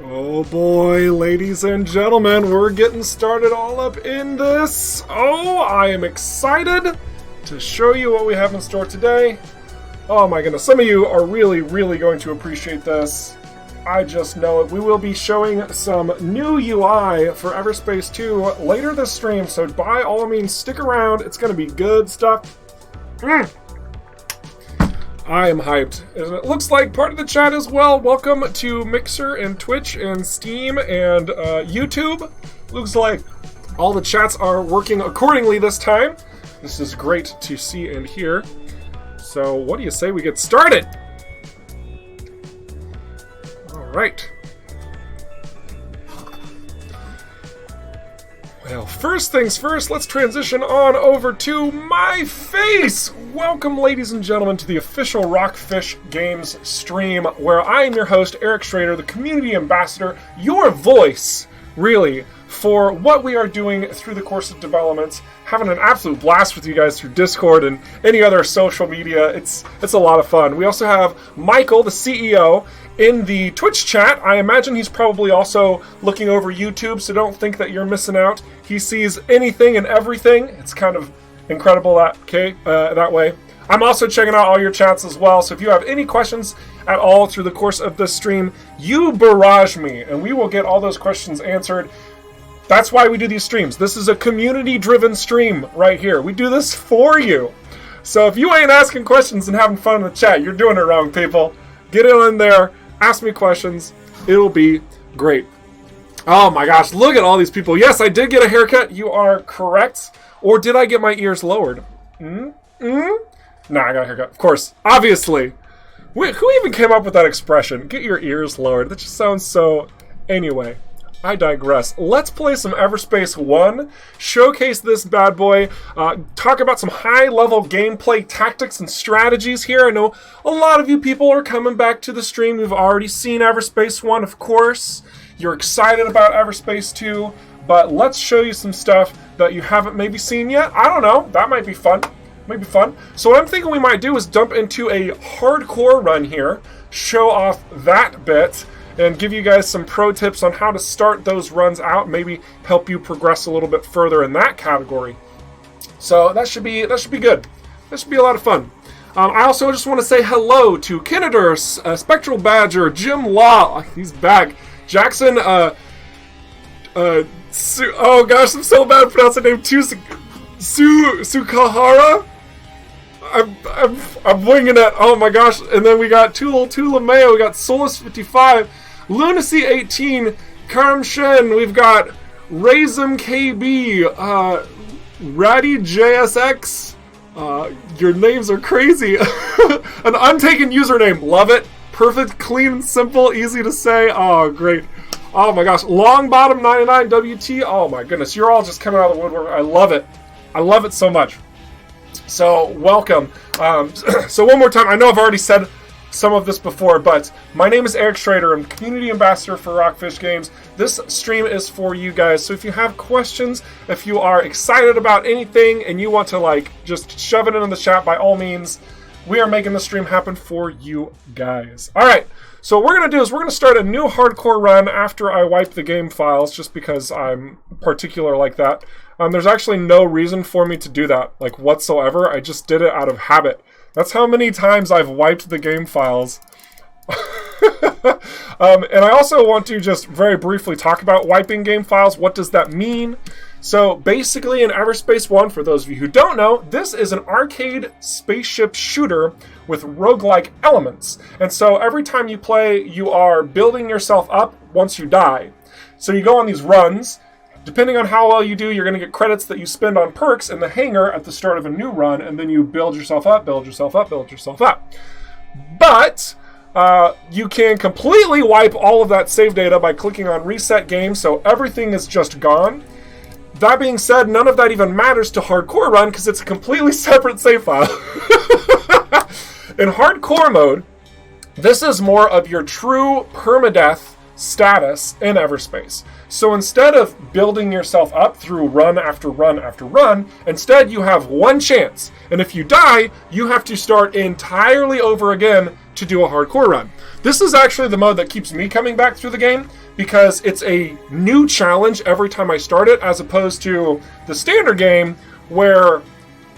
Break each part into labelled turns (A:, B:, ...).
A: Oh boy, ladies and gentlemen, we're getting started all up in this. Oh, I am excited to show you what we have in store today. Oh my goodness, some of you are really going to appreciate this. I just know it. We will be showing some new UI for Everspace 2 later this stream, so by all means stick around. It's going to be good stuff. I am hyped. And it looks like part of the chat as well. Welcome to Mixer and Twitch and Steam and YouTube. Looks like all the chats are working accordingly this time. This is great to see and hear. So what do you say we get started? All right. Well, first things first, let's transition on over to my face! Welcome, ladies and gentlemen, to the official Rockfish Games stream, where I am your host, Eric Schrader, the community ambassador, your voice, really, for what we are doing through the course of development. Having an absolute blast with you guys through Discord and any other social media. It's a lot of fun. We also have Michael, the CEO, in the Twitch chat. I imagine he's probably also looking over YouTube, so don't think that you're missing out. He sees anything and everything. It's kind of incredible that way. I'm also checking out all your chats as well, so if you have any questions at all through the course of this stream, you barrage me, and we will get all those questions answered. That's why we do these streams. This is a community-driven stream right here. We do this for you. So if you ain't asking questions and having fun in the chat, you're doing it wrong, people. Get in there, ask me questions. It'll be great. Oh my gosh, look at all these people. Yes, I did get a haircut. You are correct. Or did I get my ears lowered? Nah, I got a haircut. Of course, obviously. Wait, who even came up with that expression? Get your ears lowered. That just sounds so... Anyway. I digress. Let's play some Everspace 1, showcase this bad boy, talk about some high-level gameplay tactics and strategies here. I know a lot of you people are coming back to the stream. You've already seen Everspace 1, of course. You're excited about Everspace 2, but let's show you some stuff that you haven't maybe seen yet. I don't know. That might be fun. So what I'm thinking we might do is dump into a hardcore run here, show off that bit, and give you guys some pro tips on how to start those runs out, maybe help you progress a little bit further in that category. So that should be good. That should be a lot of fun. I also just want to say hello to Kinidurse, Spectral Badger, Jim Law, he's back, Jackson, oh gosh, I'm so bad at pronouncing the name, Sukahara? I'm winging it, oh my gosh, and then we got Tula Mayo, we got Solus55, Lunacy 18, Karam Shen, we've got Razum KB, Ratty JSX, your names are crazy, an untaken username, love it, perfect, clean, simple, easy to say, oh great, oh my gosh, Longbottom 99WT, oh my goodness, you're all just coming out of the woodwork, I love it so much. So, welcome. So one more time, I know I've already said some of this before, but my name is Eric Schrader. I'm Community Ambassador for Rockfish Games. This stream is for you guys, so if you have questions, if you are excited about anything, and you want to, just shove it in the chat, by all means, we are making the stream happen for you guys. Alright, so what we're going to do is we're going to start a new hardcore run after I wipe the game files, just because I'm particular like that. There's actually no reason for me to do that, whatsoever. I just did it out of habit. That's how many times I've wiped the game files. And I also want to just very briefly talk about wiping game files. What does that mean? So basically in Everspace 1, for those of you who don't know, this is an arcade spaceship shooter with roguelike elements. And so every time you play, you are building yourself up once you die. So you go on these runs. Depending on how well you do, you're going to get credits that you spend on perks in the hangar at the start of a new run, and then you build yourself up. But you can completely wipe all of that save data by clicking on Reset Game, so everything is just gone. That being said, none of that even matters to Hardcore Run, because it's a completely separate save file. In Hardcore mode, this is more of your true permadeath status in Everspace. So instead of building yourself up through run after run after run, instead you have one chance. And if you die, you have to start entirely over again to do a hardcore run. This is actually the mode that keeps me coming back through the game, because it's a new challenge every time I start it, as opposed to the standard game where,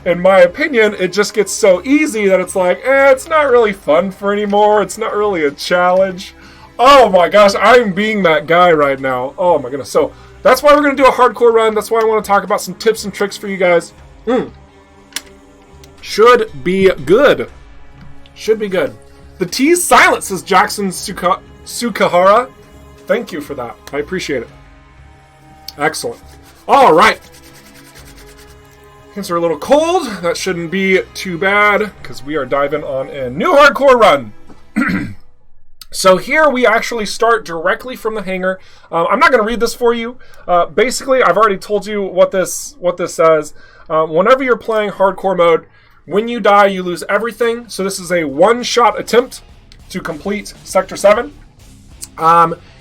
A: in my opinion, it just gets so easy that it's like, it's not really fun for anymore. It's not really a challenge. Oh my gosh, I'm being that guy right now. Oh my goodness. So that's why we're going to do a hardcore run. That's why I want to talk about some tips and tricks for you guys. Should be good. Should be good. The T's silent, says Jackson Sukahara. Thank you for that. I appreciate it. Excellent. All right. Things are a little cold. That shouldn't be too bad, because we are diving on a new hardcore run. So here we actually start directly from the hangar. I'm not going to read this for you. Basically, I've already told you what this says. Whenever you're playing hardcore mode, when you die, you lose everything. So this is a one-shot attempt to complete Sector 7.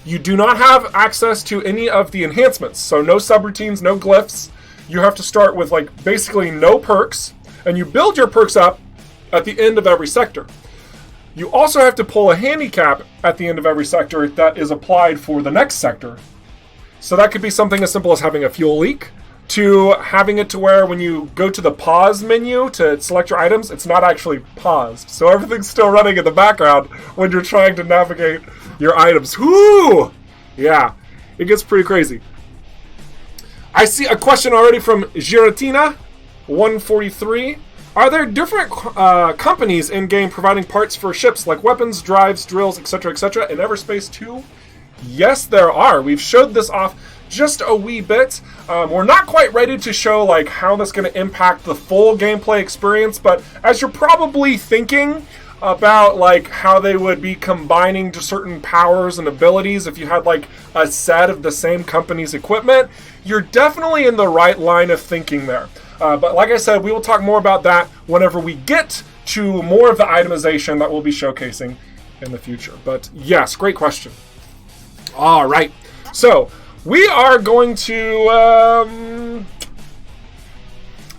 A: You do not have access to any of the enhancements. So no subroutines, no glyphs. You have to start with basically no perks, and you build your perks up at the end of every sector. You also have to pull a handicap at the end of every sector that is applied for the next sector. So that could be something as simple as having a fuel leak, to having it to where when you go to the pause menu to select your items, it's not actually paused. So everything's still running in the background when you're trying to navigate your items. Whoo! Yeah, it gets pretty crazy. I see a question already from Giratina143. Are there different companies in-game providing parts for ships like weapons, drives, drills, etc., etc. in Everspace 2? Yes, there are. We've showed this off just a wee bit. We're not quite ready to show how that's going to impact the full gameplay experience, but as you're probably thinking about how they would be combining to certain powers and abilities if you had a set of the same company's equipment, you're definitely in the right line of thinking there. But like I said, we will talk more about that whenever we get to more of the itemization that we'll be showcasing in the future. But yes, great question. All right, so we are going to...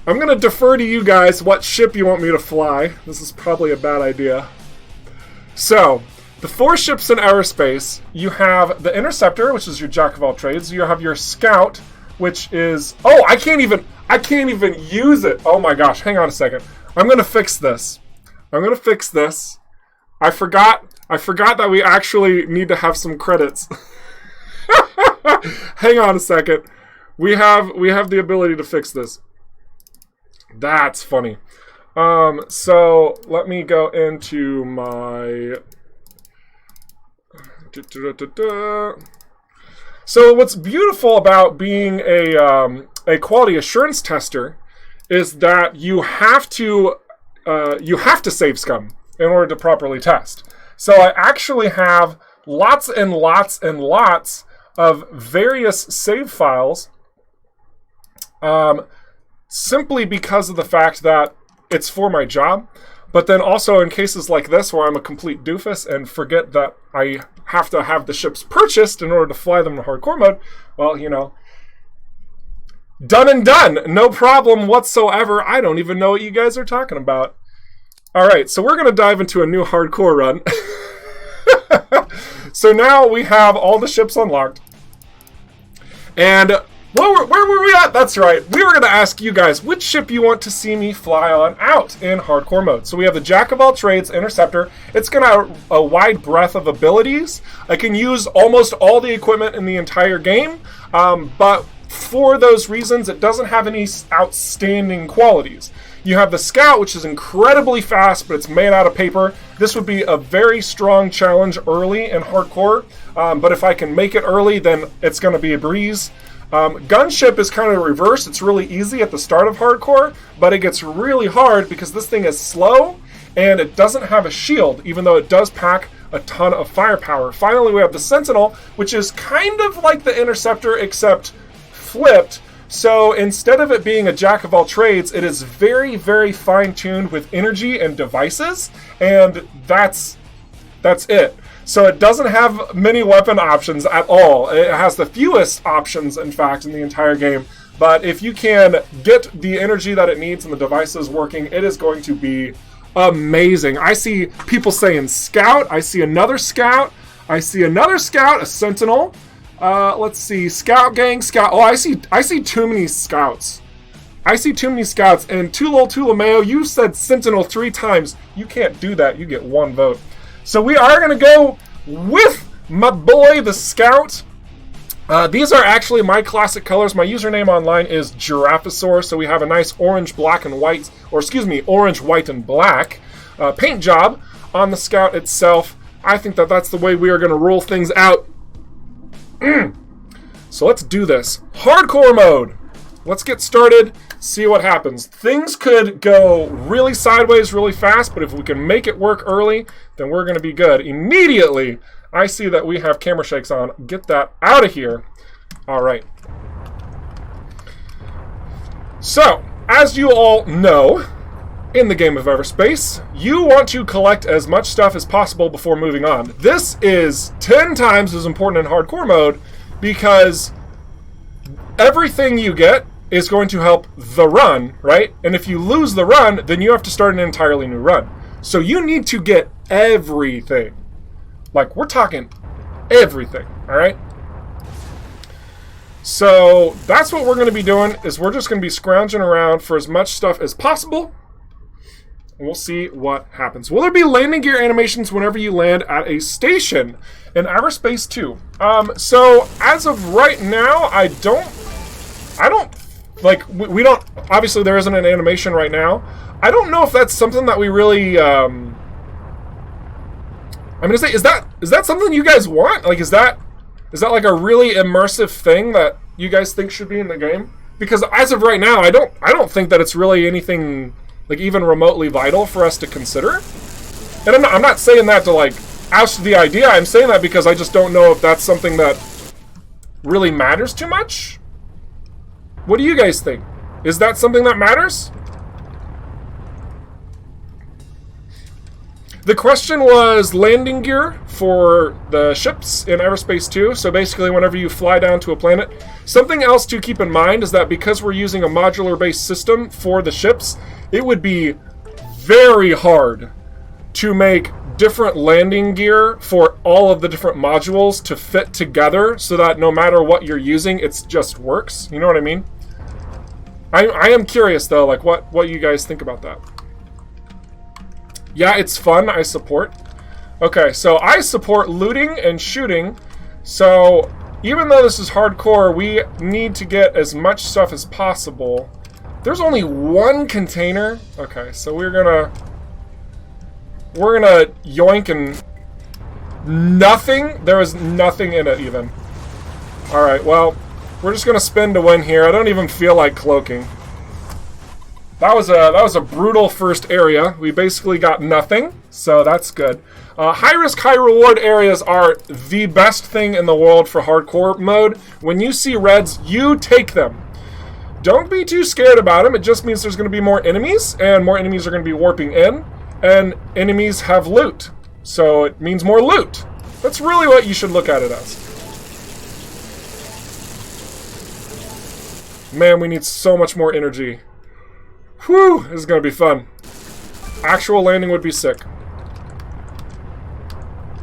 A: I'm going to defer to you guys what ship you want me to fly. This is probably a bad idea. So, the 4 ships in Everspace, you have the Interceptor, which is your jack of all trades. You have your Scout, which is... Oh, I can't even use it. Oh my gosh, hang on a second. I'm going to fix this. I forgot that we actually need to have some credits. Hang on a second. We have the ability to fix this. That's funny. So let me go into my... So what's beautiful about being a quality assurance tester is that you have to save scum in order to properly test. So I actually have lots and lots and lots of various save files, simply because of the fact that it's for my job. But then also in cases like this where I'm a complete doofus and forget that I have to have the ships purchased in order to fly them in hardcore mode, well, done and done. No problem whatsoever. I don't even know what you guys are talking about. Alright, so we're going to dive into a new hardcore run. So now we have all the ships unlocked. And where were we at? That's right. We were going to ask you guys which ship you want to see me fly on out in hardcore mode. So we have the Jack of all trades Interceptor. It's going to have a wide breadth of abilities. I can use almost all the equipment in the entire game, but for those reasons, it doesn't have any outstanding qualities. You have the Scout, which is incredibly fast, but it's made out of paper. This would be a very strong challenge early in hardcore, but if I can make it early, then it's going to be a breeze. Gunship is kind of reverse. It's really easy at the start of hardcore, but it gets really hard because this thing is slow and it doesn't have a shield, even though it does pack a ton of firepower. Finally, we have the Sentinel, which is kind of like the Interceptor, except flipped. So instead of it being a jack of all trades, it is very, very fine-tuned with energy and devices, and that's it. So it doesn't have many weapon options at all. It has the fewest options, in fact, in the entire game. But if you can get the energy that it needs and the devices working, it is going to be amazing. I see people saying scout. I see another scout. I see another scout, a sentinel. Let's see, scout gang, scout. Oh, I see too many scouts. I see too many scouts. And Tulameo, you said sentinel 3 times. You can't do that. You get 1 vote. So we are going to go with my boy, the scout. These are actually my classic colors. My username online is Giraffosaur, so we have a nice orange, black, and white, or excuse me, orange, white, and black paint job on the scout itself. I think that that's the way we are going to roll things out. So let's do this. Hardcore mode. Let's get started, see what happens. Things could go really sideways really fast, but if we can make it work early, then we're going to be good. Immediately, I see that we have camera shakes on. Get that out of here. All right. So, as you all know, in the game of Everspace, you want to collect as much stuff as possible before moving on. This is 10 times as important in hardcore mode because everything you get is going to help the run, right? And if you lose the run, then you have to start an entirely new run. So you need to get everything. Like, we're talking everything, all right? So that's what we're going to be doing, is we're just going to be scrounging around for as much stuff as possible. And we'll see what happens. Will there be landing gear animations whenever you land at a station in Everspace 2? So as of right now, I don't, like, we don't, obviously there isn't an animation right now. I don't know if that's something that we really, I'm gonna say, is that something you guys want? Like, is that like a really immersive thing that you guys think should be in the game? Because as of right now, I don't think that it's really anything like even remotely vital for us to consider. And I'm not saying that to like oust the idea. I'm saying that because I just don't know if that's something that really matters too much. What do you guys think? Is that something that matters? The question was landing gear for the ships in Everspace 2. So basically, whenever you fly down to a planet. Something else to keep in mind is that because we're using a modular-based system for the ships, it would be very hard to make different landing gear for all of the different modules to fit together so that no matter what you're using, it just works. You know what I mean? I am curious, though, like what you guys think about that. Yeah, it's fun. I support. Okay, so I support looting and shooting. So even though this is hardcore, we need to get as much stuff as possible. There's only 1 container. Okay, so we're gonna yoink and nothing. There is nothing in it even. All right, well, we're just gonna spin to win here. I don't even feel like cloaking. That was a brutal first area. We basically got nothing, so that's good. High risk, high reward areas are the best thing in the world for hardcore mode. When you see reds, you take them. Don't be too scared about them. It just means there's going to be more enemies, and more enemies are going to be warping in, and enemies have loot. So it means more loot. That's really what you should look at it as. Man, we need so much more energy. Whew, this is going to be fun. Actual landing would be sick.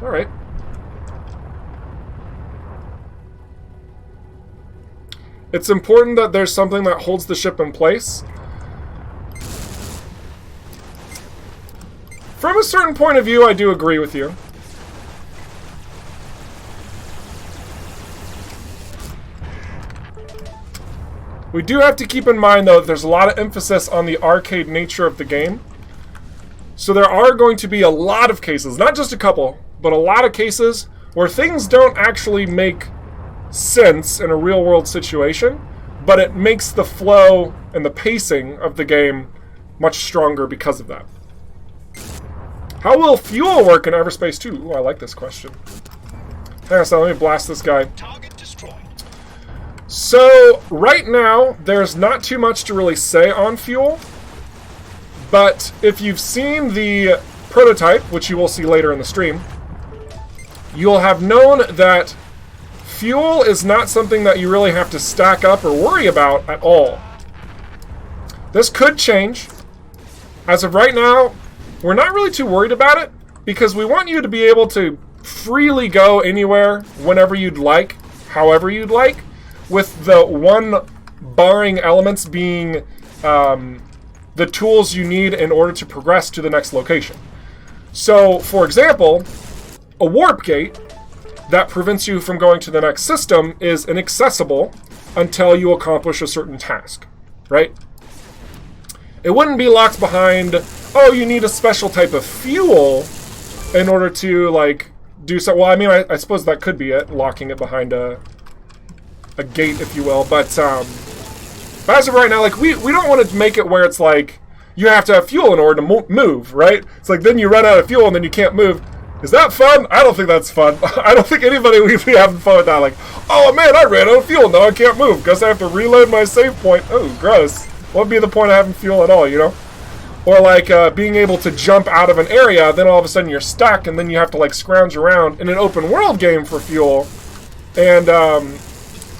A: Alright. It's important that there's something that holds the ship in place. From a certain point of view, I do agree with you. We do have to keep in mind, though, that there's a lot of emphasis on the arcade nature of the game. So there are going to be a lot of cases, not just a couple, but a lot of cases where things don't actually make sense in a real-world situation, but it makes the flow and the pacing of the game much stronger because of that. How will fuel work in Everspace 2? Ooh, I like this question. Hang on a second, let me blast this guy.
B: Target destroyed.
A: So, right now, there's not too much to really say on fuel, but if you've seen the prototype, which you will see later in the stream, you'll have known that fuel is not something that you really have to stack up or worry about at all. This could change. As of right now, we're not really too worried about it because we want you to be able to freely go anywhere, whenever you'd like, however you'd like, with the one barring elements being the tools you need in order to progress to the next location. So, for example, a warp gate that prevents you from going to the next system is inaccessible until you accomplish a certain task, right? It wouldn't be locked behind, oh, you need a special type of fuel in order to, like, do so. Well, I mean, I suppose that could be it, locking it behind a gate, if you will. But as of right now, like, we don't want to make it where it's like you have to have fuel in order to move, right? It's like then you run out of fuel and then you can't move. Is that fun? I don't think that's fun. I don't think anybody would be having fun with that. Like, oh man, I ran out of fuel, now I can't move. Guess I have to reload my save point. Oh, gross. What would be the point of having fuel at all, you know? Or like being able to jump out of an area, then all of a sudden you're stuck, and then you have to like scrounge around in an open world game for fuel. And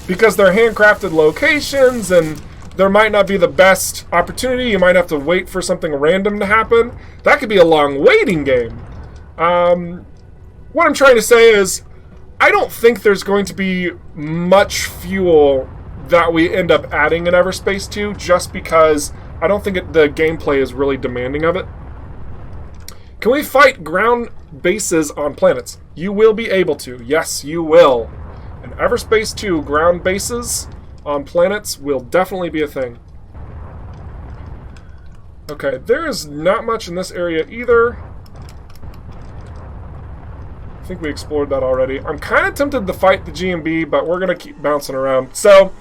A: because they're handcrafted locations and there might not be the best opportunity, you might have to wait for something random to happen. That could be a long waiting game. What I'm trying to say is, I don't think there's going to be much fuel that we end up adding in Everspace 2, just because I don't think the gameplay is really demanding of it. Can we fight ground bases on planets? You will be able to. Yes, you will. In Everspace 2, ground bases on planets will definitely be a thing. Okay, there is not much in this area either. I think we explored that already. I'm kind of tempted to fight the GMB, but we're going to keep bouncing around. So,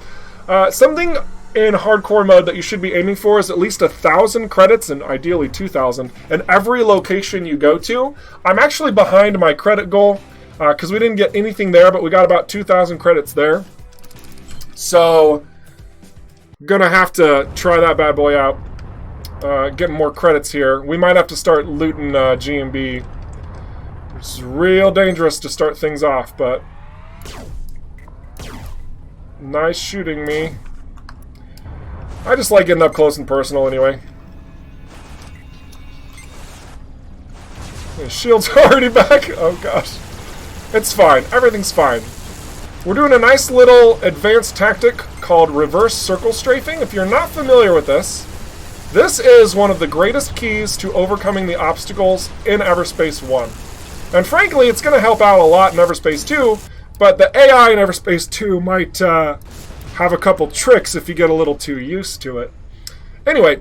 A: something in hardcore mode that you should be aiming for is at least 1,000 credits, and ideally 2,000, in every location you go to. I'm actually behind my credit goal, because we didn't get anything there, but we got about 2,000 credits there. So, gonna have to try that bad boy out. Getting more credits here. We might have to start looting GMB. It's real dangerous to start things off, but nice shooting me. I just like getting up close and personal anyway. The shield's already back. Oh gosh. It's fine. Everything's fine. We're doing a nice little advanced tactic called reverse circle strafing. If you're not familiar with this, this is one of the greatest keys to overcoming the obstacles in Everspace 1. And frankly, it's going to help out a lot in Everspace 2, but the AI in Everspace 2 might have a couple tricks if you get a little too used to it. Anyway,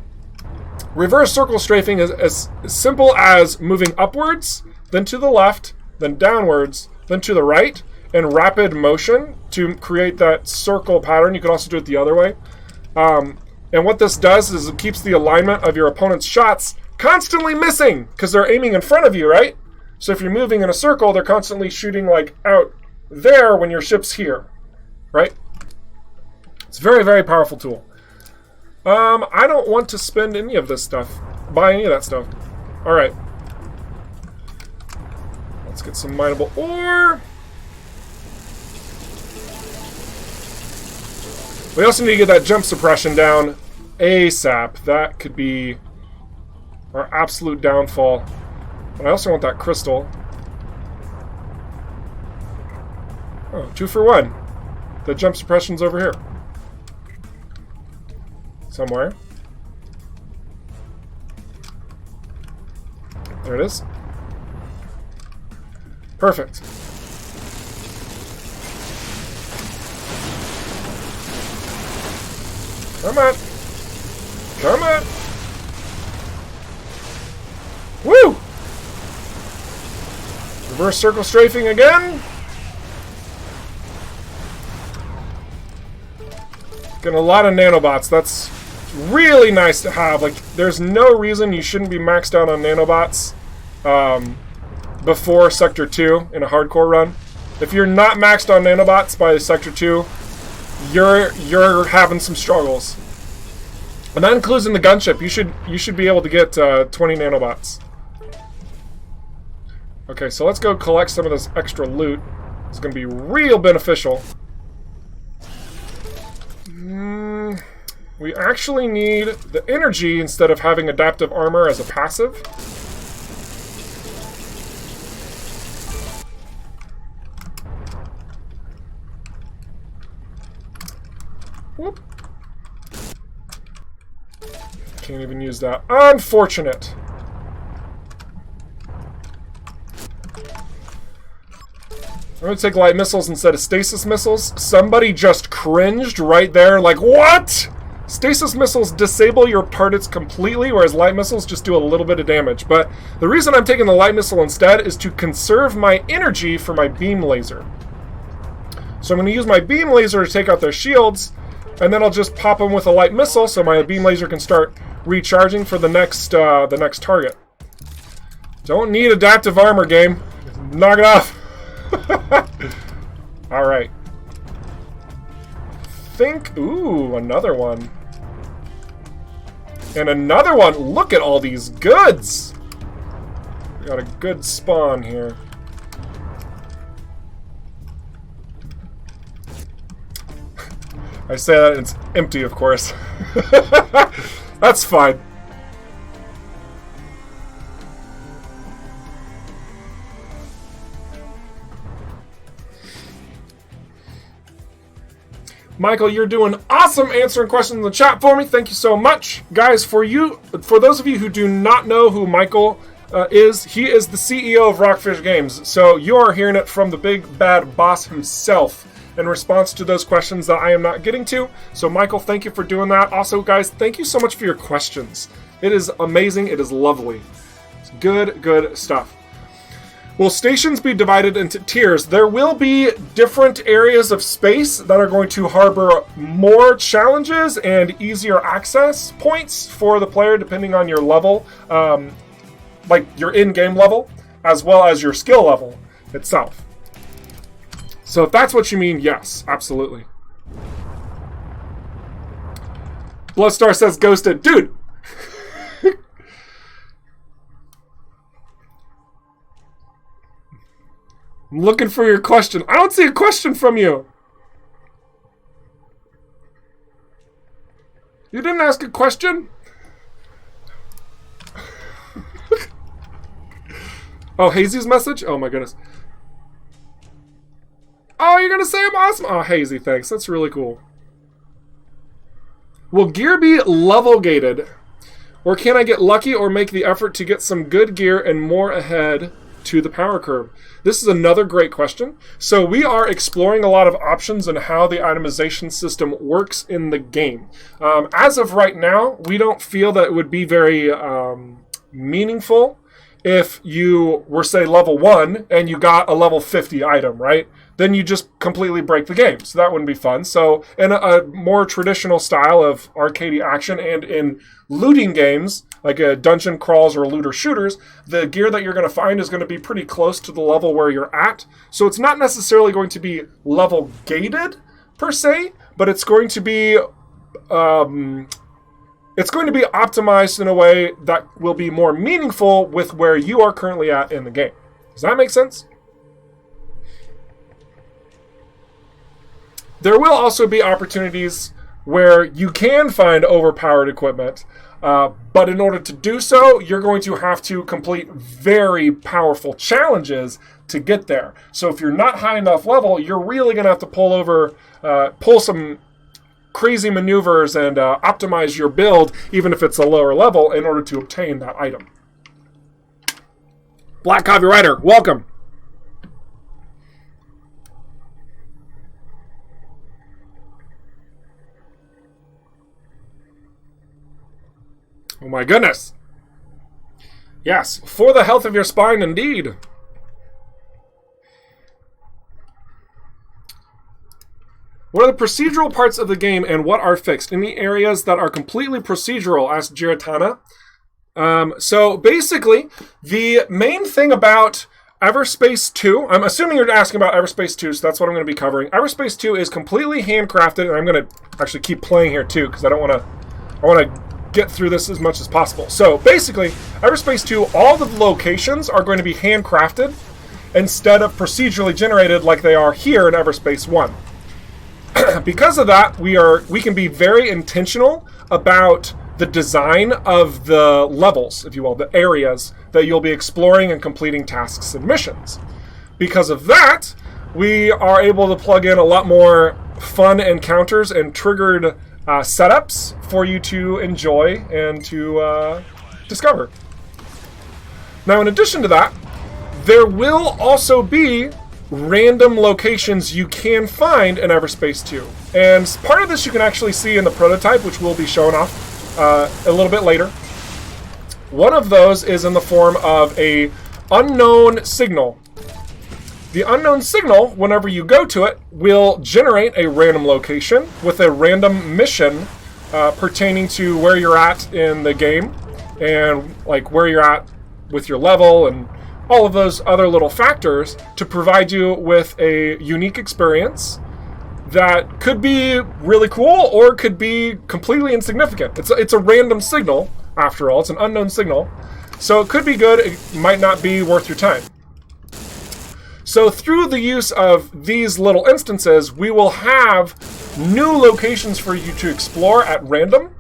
A: reverse circle strafing is as simple as moving upwards, then to the left, then downwards, then to the right, in rapid motion to create that circle pattern. You could also do it the other way. And what this does is it keeps the alignment of your opponent's shots constantly missing, because they're aiming in front of you, right? So if you're moving in a circle, they're constantly shooting like out there when your ship's here, right? It's a very, very powerful tool. I don't want to spend any of this stuff, buy any of that stuff. All right. Let's get some mineable ore. We also need to get that jump suppression down ASAP. That could be our absolute downfall. But I also want that crystal. Oh, 2 for 1. The jump suppression's over here. Somewhere. There it is. Perfect. Come on. Come on. Woo! Reverse circle strafing again. Getting a lot of nanobots. That's really nice to have. Like, there's no reason you shouldn't be maxed out on nanobots before Sector 2 in a hardcore run. If you're not maxed on nanobots by Sector 2, you're having some struggles. And that includes in the gunship. You should be able to get 20 nanobots. Okay, so let's go collect some of this extra loot. It's going to be real beneficial. We actually need the energy instead of having adaptive armor as a passive. Whoop. Can't even use that. Unfortunate. I'm going to take light missiles instead of stasis missiles. Somebody just cringed right there, like, what? Stasis missiles disable your targets completely, whereas light missiles just do a little bit of damage. But the reason I'm taking the light missile instead is to conserve my energy for my beam laser. So I'm going to use my beam laser to take out their shields, and then I'll just pop them with a light missile so my beam laser can start recharging for the next target. Don't need adaptive armor, game. Knock it off. Alright. Ooh, another one. And another one. Look at all these goods. We got a good spawn here. I say that it's empty, of course. That's fine. Michael, you're doing awesome answering questions in the chat for me. Thank you so much. Guys, for those of you who do not know who Michael is, he is the CEO of Rockfish Games. So you are hearing it from the big bad boss himself in response to those questions that I am not getting to. So Michael, thank you for doing that. Also, guys, thank you so much for your questions. It is amazing. It is lovely. It's good stuff. Will stations be divided into tiers? There will be different areas of space that are going to harbor more challenges and easier access points for the player depending on your level, like your in-game level, as well as your skill level itself. So if that's what you mean, yes, absolutely. Bloodstar says ghosted. Dude! I'm looking for your question. I don't see a question from you. You didn't ask a question? Oh, Hazy's message? Oh my goodness. Oh, you're gonna say I'm awesome? Oh, Hazy, thanks. That's really cool. Will gear be level gated? Or can I get lucky or make the effort to get some good gear and more ahead to the power curve? This is another great question. So we are exploring a lot of options on how the itemization system works in the game. As of right now, we don't feel that it would be very meaningful if you were, say, level 1 and you got a level 50 item, right? Then you just completely break the game. So that wouldn't be fun. So in a more traditional style of arcade action and in looting games, like dungeon crawls or looter shooters, the gear that you're going to find is going to be pretty close to the level where you're at. So it's not necessarily going to be level gated per se, but it's going to be optimized in a way that will be more meaningful with where you are currently at in the game. Does that make sense? There will also be opportunities where you can find overpowered equipment, but in order to do so, you're going to have to complete very powerful challenges to get there. So if you're not high enough level, you're really going to have to pull some crazy maneuvers and optimize your build, even if it's a lower level, in order to obtain that item. Black Copywriter, welcome. Oh my goodness. Yes, for the health of your spine, indeed. What are the procedural parts of the game and what are fixed? Any areas that are completely procedural, asked Giratana. So basically, the main thing about Everspace 2, I'm assuming you're asking about Everspace 2, so that's what I'm going to be covering. Everspace 2 is completely handcrafted, and I'm going to actually keep playing here too, because I want to get through this as much as possible. So basically, Everspace 2, all the locations are going to be handcrafted instead of procedurally generated like they are here in Everspace 1. Because of that, we can be very intentional about the design of the levels, if you will, the areas that you'll be exploring and completing tasks and missions. Because of that, we are able to plug in a lot more fun encounters and triggered setups for you to enjoy and to discover. Now, in addition to that, there will also be random locations you can find in Everspace 2. And part of this you can actually see in the prototype, which will be shown off a little bit later. One of those is in the form of a unknown signal. The unknown signal, whenever you go to it, will generate a random location with a random mission pertaining to where you're at in the game and like where you're at with your level and all of those other little factors to provide you with a unique experience that could be really cool or could be completely insignificant. It's a random signal, after all. It's an unknown signal. So it could be good. It might not be worth your time. So through the use of these little instances, we will have new locations for you to explore at random.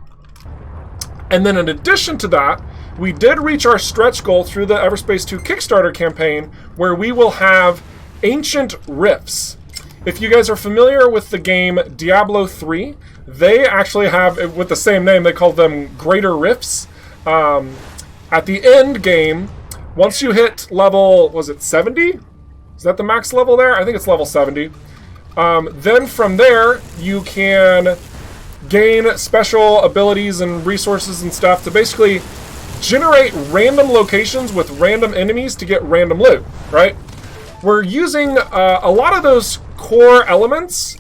A: And then in addition to that, we did reach our stretch goal through the Everspace 2 Kickstarter campaign, where we will have ancient rifts. If you guys are familiar with the game Diablo 3, they actually have, with the same name, they call them Greater Rifts. At the end game, once you hit level, was it 70? Is that the max level there? I think it's level 70. Then from there, you can gain special abilities and resources and stuff to basically generate random locations with random enemies to get random loot, right? We're using a lot of those core elements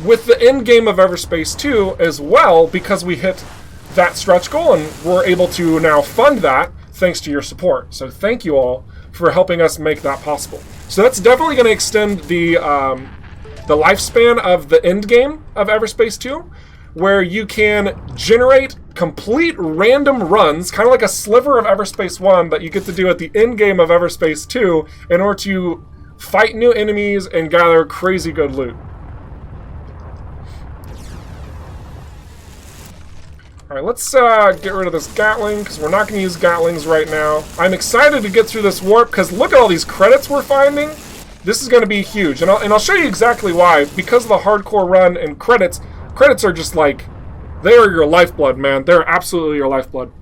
A: with the end game of Everspace 2 as well, because we hit that stretch goal and we're able to now fund that thanks to your support. So thank you all for helping us make that possible. So that's definitely going to extend the lifespan of the end game of Everspace 2, where you can generate complete random runs, kind of like a sliver of Everspace 1 that you get to do at the end game of Everspace 2 in order to fight new enemies and gather crazy good loot. Alright, let's get rid of this Gatling, because we're not going to use Gatlings right now. I'm excited to get through this warp, because look at all these credits we're finding. This is going to be huge, and I'll show you exactly why. Because of the hardcore run and credits are just like, they are your lifeblood, man. They're absolutely your lifeblood.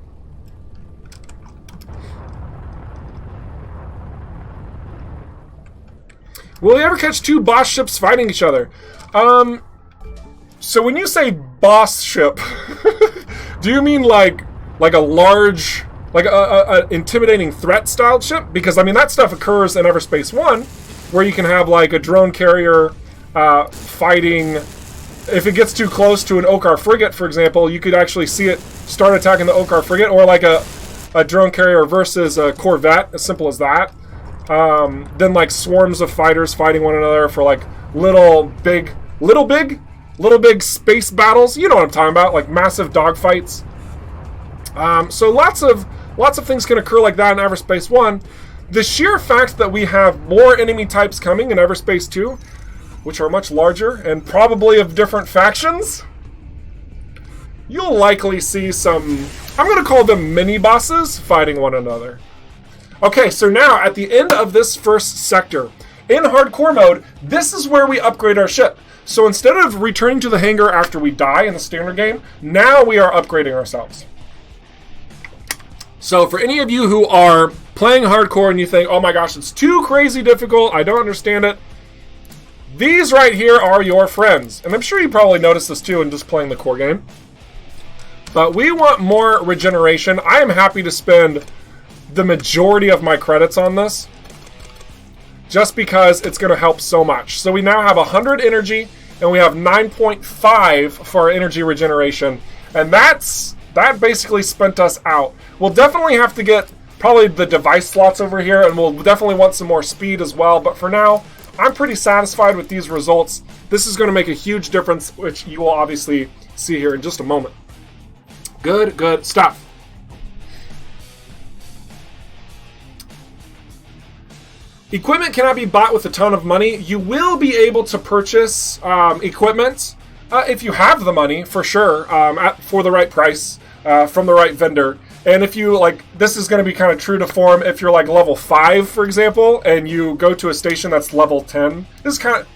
A: Will you ever catch two boss ships fighting each other? So when you say boss ship, do you mean like a large, like a intimidating threat style ship? Because I mean that stuff occurs in Everspace 1, where you can have like a drone carrier fighting. If it gets too close to an Okar frigate, for example, you could actually see it start attacking the Okar frigate, or like a drone carrier versus a corvette, as simple as that. Then like swarms of fighters fighting one another for like little big space battles. You know what I'm talking about, like massive dogfights. So lots of things can occur like that in Everspace 1. The sheer fact that we have more enemy types coming in Everspace 2, which are much larger and probably of different factions, you'll likely see some, I'm going to call them mini-bosses, fighting one another. Okay, so now at the end of this first sector, in hardcore mode, this is where we upgrade our ship. So instead of returning to the hangar after we die in the standard game, now we are upgrading ourselves. So for any of you who are playing hardcore and you think, oh my gosh, it's too crazy difficult, I don't understand it, these right here are your friends. And I'm sure you probably noticed this too in just playing the core game. But we want more regeneration. I am happy to spend the majority of my credits on this, just because it's going to help so much. So we now have 100 energy, and we have 9.5 for our energy regeneration. And that basically spent us out. We'll definitely have to get probably the device slots over here, and we'll definitely want some more speed as well. But for now, I'm pretty satisfied with these results. This is going to make a huge difference, which you will obviously see here in just a moment. Good stuff. Equipment cannot be bought with a ton of money. You will be able to purchase equipment if you have the money, for sure, for the right price, from the right vendor. And if you, like, this is going to be kind of true to form if you're, like, level 5, for example, and you go to a station that's level 10. This is kind of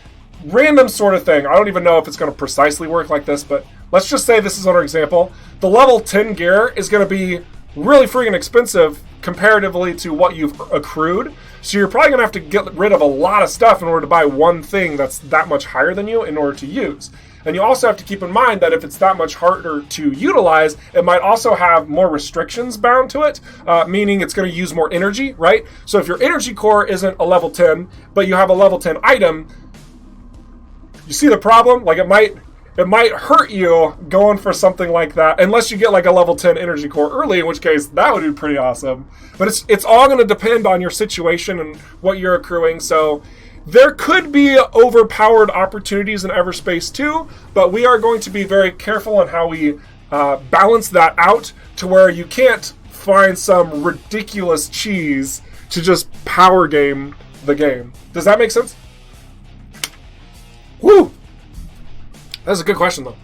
A: random sort of thing. I don't even know if it's going to precisely work like this, but let's just say this is our example. The level 10 gear is going to be really freaking expensive comparatively to what you've accrued. So you're probably going to have to get rid of a lot of stuff in order to buy one thing that's that much higher than you in order to use. And you also have to keep in mind that if it's that much harder to utilize, it might also have more restrictions bound to it, meaning it's going to use more energy, right? So if your energy core isn't a level 10, but you have a level 10 item, you see the problem? Like, it might hurt you going for something like that, unless you get like a level 10 energy core early, in which case that would be pretty awesome. But it's all going to depend on your situation and what you're accruing. So there could be overpowered opportunities in Everspace 2, but we are going to be very careful on how we balance that out to where you can't find some ridiculous cheese to just power game the game. Does that make sense? Woo! That's a good question, though.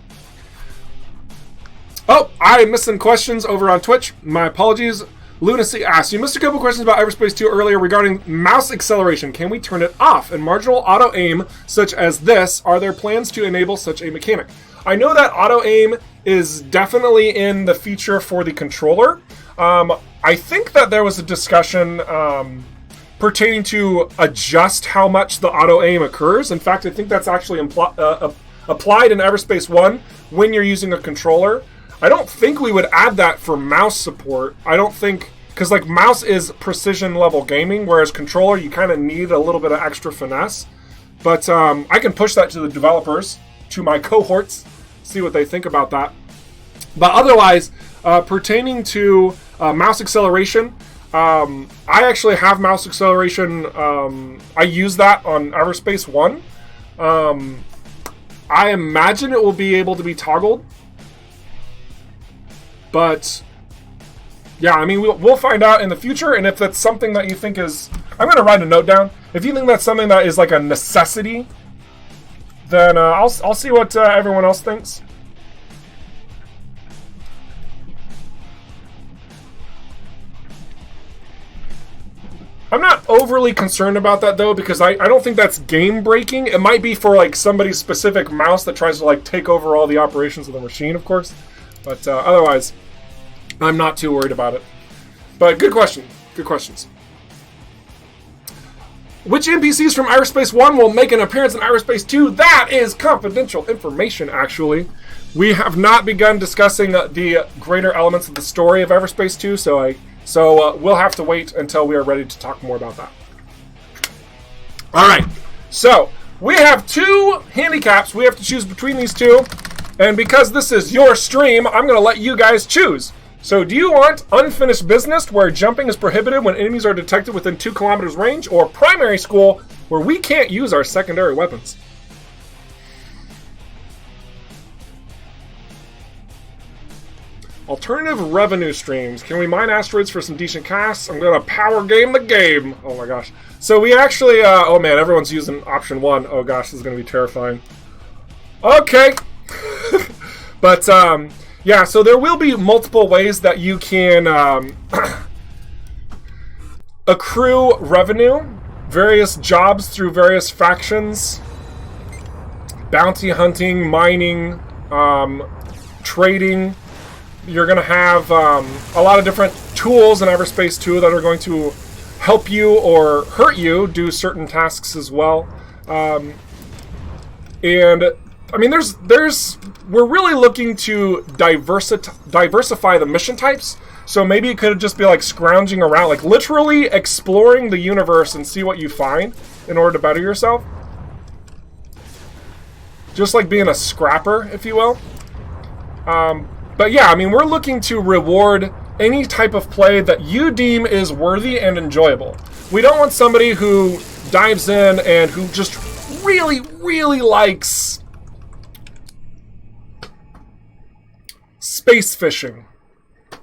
A: Oh, I'm missing questions over on Twitch. My apologies. Lunacy asks, you missed a couple questions about Everspace 2 earlier regarding mouse acceleration. Can we turn it off? In marginal auto-aim, such as this, are there plans to enable such a mechanic? I know that auto-aim is definitely in the feature for the controller. I think that there was a discussion pertaining to adjust how much the auto-aim occurs. In fact, I think that's actually applied in Everspace 1 when you're using a controller. I don't think we would add that for mouse support. I don't think, because like mouse is precision level gaming, whereas controller you kind of need a little bit of extra finesse. But I can push that to the developers, to my cohorts, see what they think about that. But otherwise, pertaining to mouse acceleration, I actually have mouse acceleration. I use that on Everspace 1. I imagine it will be able to be toggled. But, yeah, I mean, we'll find out in the future. And if that's something that you think is... I'm going to write a note down. If you think that's something that is like a necessity, then I'll see what everyone else thinks. I'm not overly concerned about that, though, because I don't think that's game-breaking. It might be for, like, somebody's specific mouse that tries to, like, take over all the operations of the machine, of course. But otherwise, I'm not too worried about it. But good question. Good questions. Which NPCs from Everspace 1 will make an appearance in Everspace 2? That is confidential information, actually. We have not begun discussing the greater elements of the story of Everspace 2, so we'll have to wait until we are ready to talk more about that. All right, so we have two handicaps. We have to choose between these two, and because this is your stream, I'm going to let you guys choose. So do you want unfinished business, where jumping is prohibited when enemies are detected within 2 kilometers range, or primary school, where we can't use our secondary weapons? Alternative revenue streams. Can we mine asteroids for some decent casts? I'm going to power game the game. Oh my gosh. So we actually... oh man, everyone's using option 1. Oh gosh, this is going to be terrifying. Okay. But, yeah, so there will be multiple ways that you can accrue revenue. Various jobs through various factions. Bounty hunting, mining, trading. You're going to have a lot of different tools in Everspace 2 that are going to help you or hurt you do certain tasks as well. And I mean, we're really looking to diversify the mission types. So maybe it could just be like scrounging around, like literally exploring the universe and see what you find in order to better yourself. Just like being a scrapper, if you will. But yeah, I mean, we're looking to reward any type of play that you deem is worthy and enjoyable. We don't want somebody who dives in and who just really, really likes space fishing,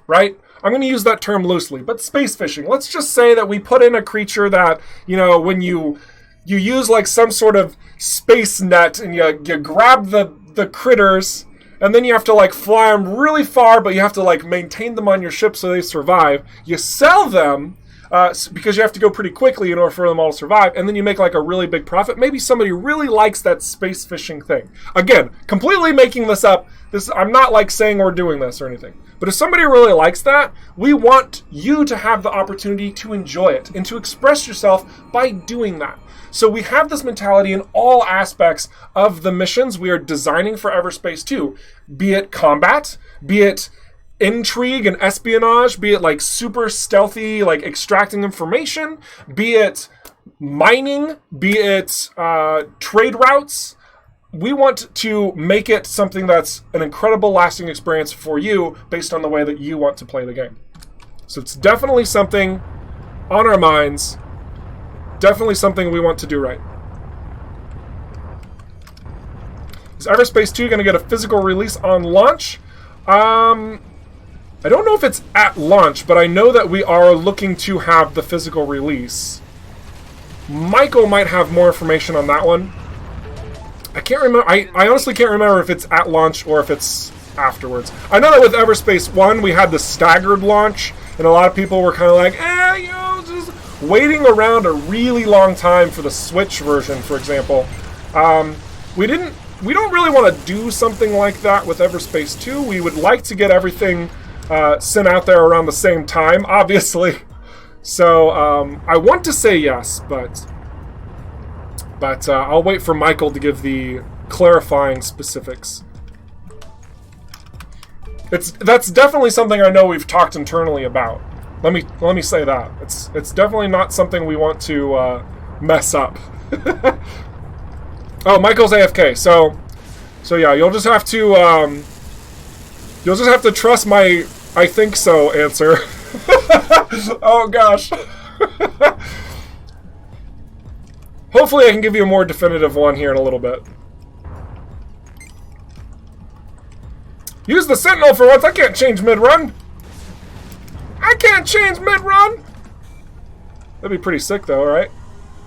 A: right? I'm going to use that term loosely, but space fishing. Let's just say that we put in a creature that, you know, when you use like some sort of space net and you grab the critters, and then you have to like fly them really far, but you have to like maintain them on your ship so they survive. You sell them because you have to go pretty quickly in order for them all to survive, and then you make like a really big profit. Maybe somebody really likes that space fishing thing. Again, completely making this up. I'm not like saying we're doing this or anything. But if somebody really likes that, we want you to have the opportunity to enjoy it and to express yourself by doing that. So we have this mentality in all aspects of the missions we are designing for Everspace 2. Be it combat, be it intrigue and espionage, be it like super stealthy, like extracting information, be it mining, be it trade routes. We want to make it something that's an incredible lasting experience for you based on the way that you want to play the game. So it's definitely something on our minds, definitely something we want to do right. Is Everspace 2 going to get a physical release on launch? I don't know if it's at launch, but I know that we are looking to have the physical release. Michael might have more information on that one. I can't remember. I honestly can't remember if it's at launch or if it's afterwards. I know that with Everspace 1, we had the staggered launch, and a lot of people were kind of like, you know, just waiting around a really long time for the Switch version, for example. We don't really want to do something like that with Everspace 2. We would like to get everything sent out there around the same time, obviously. So I want to say yes, but I'll wait for Michael to give the clarifying specifics. That's definitely something I know we've talked internally about. Let me say that. It's definitely not something we want to mess up. Oh, Michael's AFK. So yeah, you'll just have to trust my "I think so" answer. Oh gosh. Hopefully I can give you a more definitive one here in a little bit. Use the Sentinel for once. I can't change mid-run. I can't change mid-run. That'd be pretty sick though, right?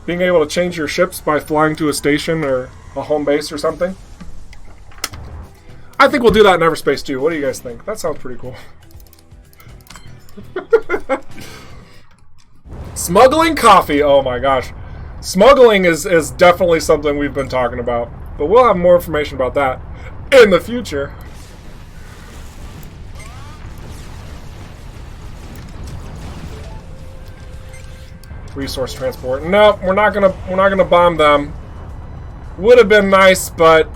A: Being able to change your ships by flying to a station or a home base or something. I think we'll do that in Everspace 2. What do you guys think? That sounds pretty cool. Smuggling coffee. Oh my gosh. Smuggling is definitely something we've been talking about. But we'll have more information about that in the future. Resource transport. Nope, we're not gonna bomb them. Would have been nice, but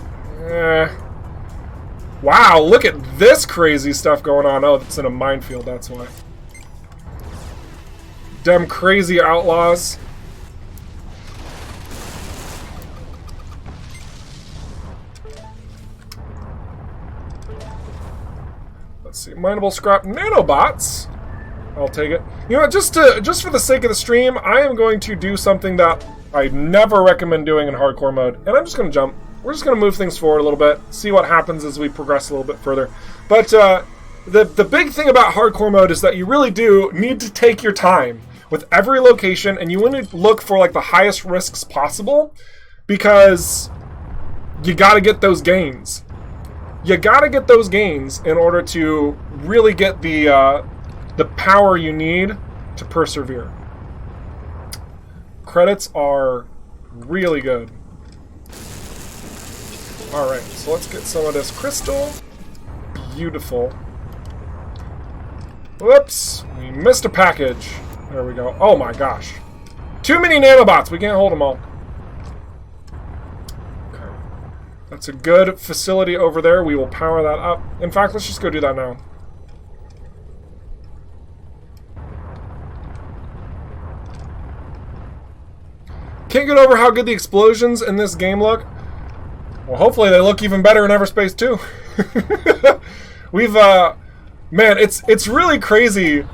A: wow, look at this crazy stuff going on. Oh, it's in a minefield, that's why. Them crazy outlaws. Let's see, mineable scrap nanobots. I'll take it. You know what, just for the sake of the stream, I am going to do something that I never recommend doing in hardcore mode, and I'm just going to jump. We're just going to move things forward a little bit, see what happens as we progress a little bit further. But the big thing about hardcore mode is that you really do need to take your time with every location, and you want to look for like the highest risks possible, because you got to get those gains. You got to get those gains in order to really get the power you need to persevere. Credits are really good. Alright, so let's get some of this crystal. Beautiful. Whoops, we missed a package. There we go. Oh my gosh. Too many nanobots, we can't hold them all. Okay. That's a good facility over there. We will power that up. In fact, let's just go do that now. Can't get over how good the explosions in this game look. Well, hopefully they look even better in Everspace 2. We've, man, it's really crazy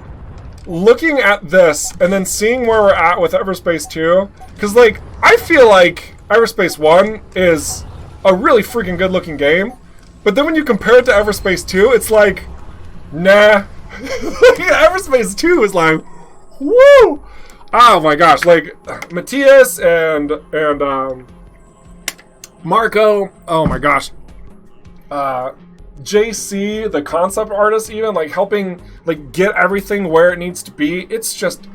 A: looking at this and then seeing where we're at with Everspace 2. Because, like, I feel like Everspace 1 is a really freaking good looking game. But then when you compare it to Everspace 2, it's like, nah. Everspace 2 is like, woo! Oh my gosh, like Matthias and Marco, oh my gosh. JC, the concept artist, even like helping like get everything where it needs to be. It's just,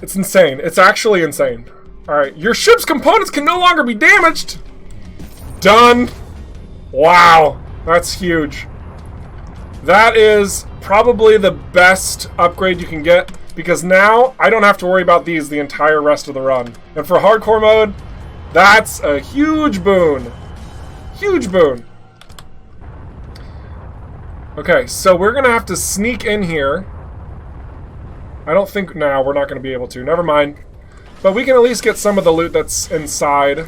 A: it's insane. It's actually insane. All right, your ship's components can no longer be damaged. Done. Wow, that's huge. That is probably the best upgrade you can get, because now I don't have to worry about these the entire rest of the run. And for hardcore mode, that's a huge boon. Huge boon. Okay, so we're going to have to sneak in here. I don't think... No, we're not going to be able to. Never mind. But we can at least get some of the loot that's inside.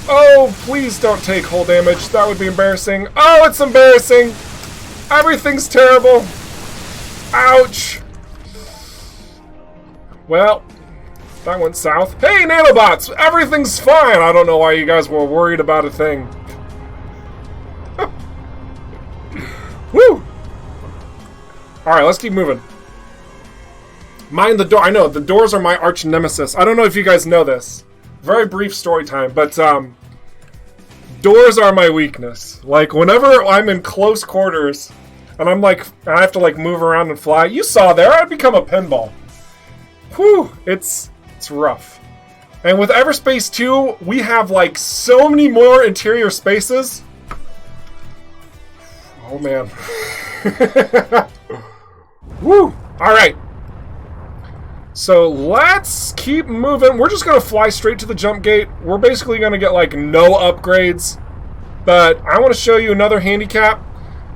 A: Oh, please don't take hull damage. That would be embarrassing. Oh, it's embarrassing. Everything's terrible. Ouch. Well, that went south. Hey, nanobots! Everything's fine! I don't know why you guys were worried about a thing. Woo! Alright, let's keep moving. Mind the door. I know, the doors are my arch nemesis. I don't know if you guys know this. Very brief story time, but doors are my weakness. Like, whenever I'm in close quarters, and I'm like, I have to like move around and fly. You saw there, I'd become a pinball. Whew, it's rough. And with Everspace 2, we have like so many more interior spaces. Oh man. Woo! Alright. So let's keep moving. We're just going to fly straight to the jump gate. We're basically going to get like no upgrades. But I want to show you another handicap.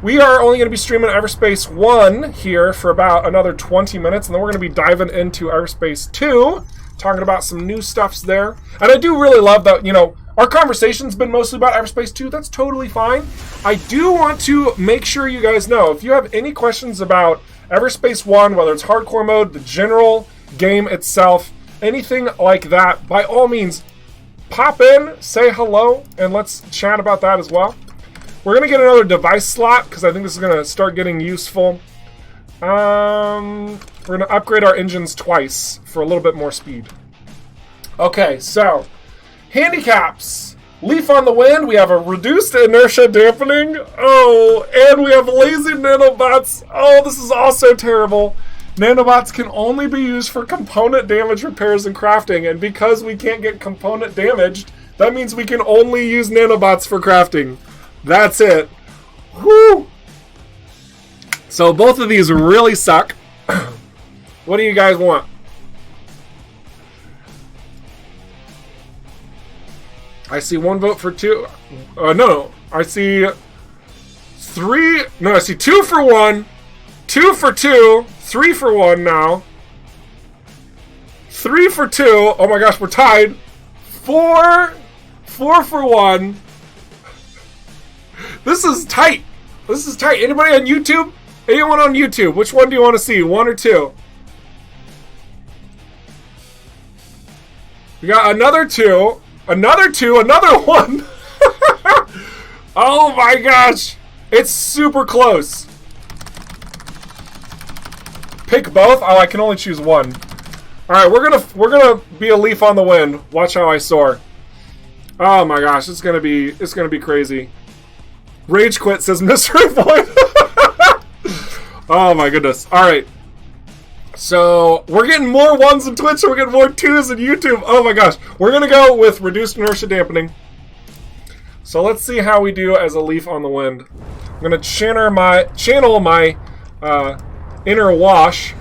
A: We are only going to be streaming Everspace 1 here for about another 20 minutes. And then we're going to be diving into Everspace 2. Talking about some new stuffs there. And I do really love that, you know, our conversation's been mostly about Everspace 2. That's totally fine. I do want to make sure you guys know, if you have any questions about Everspace 1, whether it's hardcore mode, the general game itself, anything like that, by all means, pop in, say hello, and let's chat about that as well. We're going to get another device slot, because I think this is going to start getting useful. We're going to upgrade our engines twice for a little bit more speed. Okay, so handicaps. Leaf on the wind. We have a reduced inertia dampening. Oh, and we have lazy nanobots. Oh, this is also terrible. Nanobots can only be used for component damage repairs and crafting, and because we can't get component damaged, that means we can only use nanobots for crafting. That's it. Whew. So both of these really suck. What do you guys want? I see one vote for two. No. I see three. No, I see 2 for 1, 2 for 2, 3 for 1 now. 3 for 2. Oh my gosh, we're tied. 4 for 1. This is tight. This is tight. Anybody on YouTube? Anyone on YouTube? Which one do you want to see? 1 or 2? We got another 2. Another 2. Another 1. Oh my gosh. It's super close. Pick both? Oh, I can only choose one. Alright, we're gonna be a leaf on the wind. Watch how I soar. Oh my gosh, it's gonna be crazy. Rage quit, says Mr. Void. Oh my goodness. Alright. So, we're getting more 1s in Twitch, and we're getting more 2s in YouTube. Oh my gosh. We're gonna go with reduced inertia dampening. So let's see how we do as a leaf on the wind. I'm gonna channel my inner wash.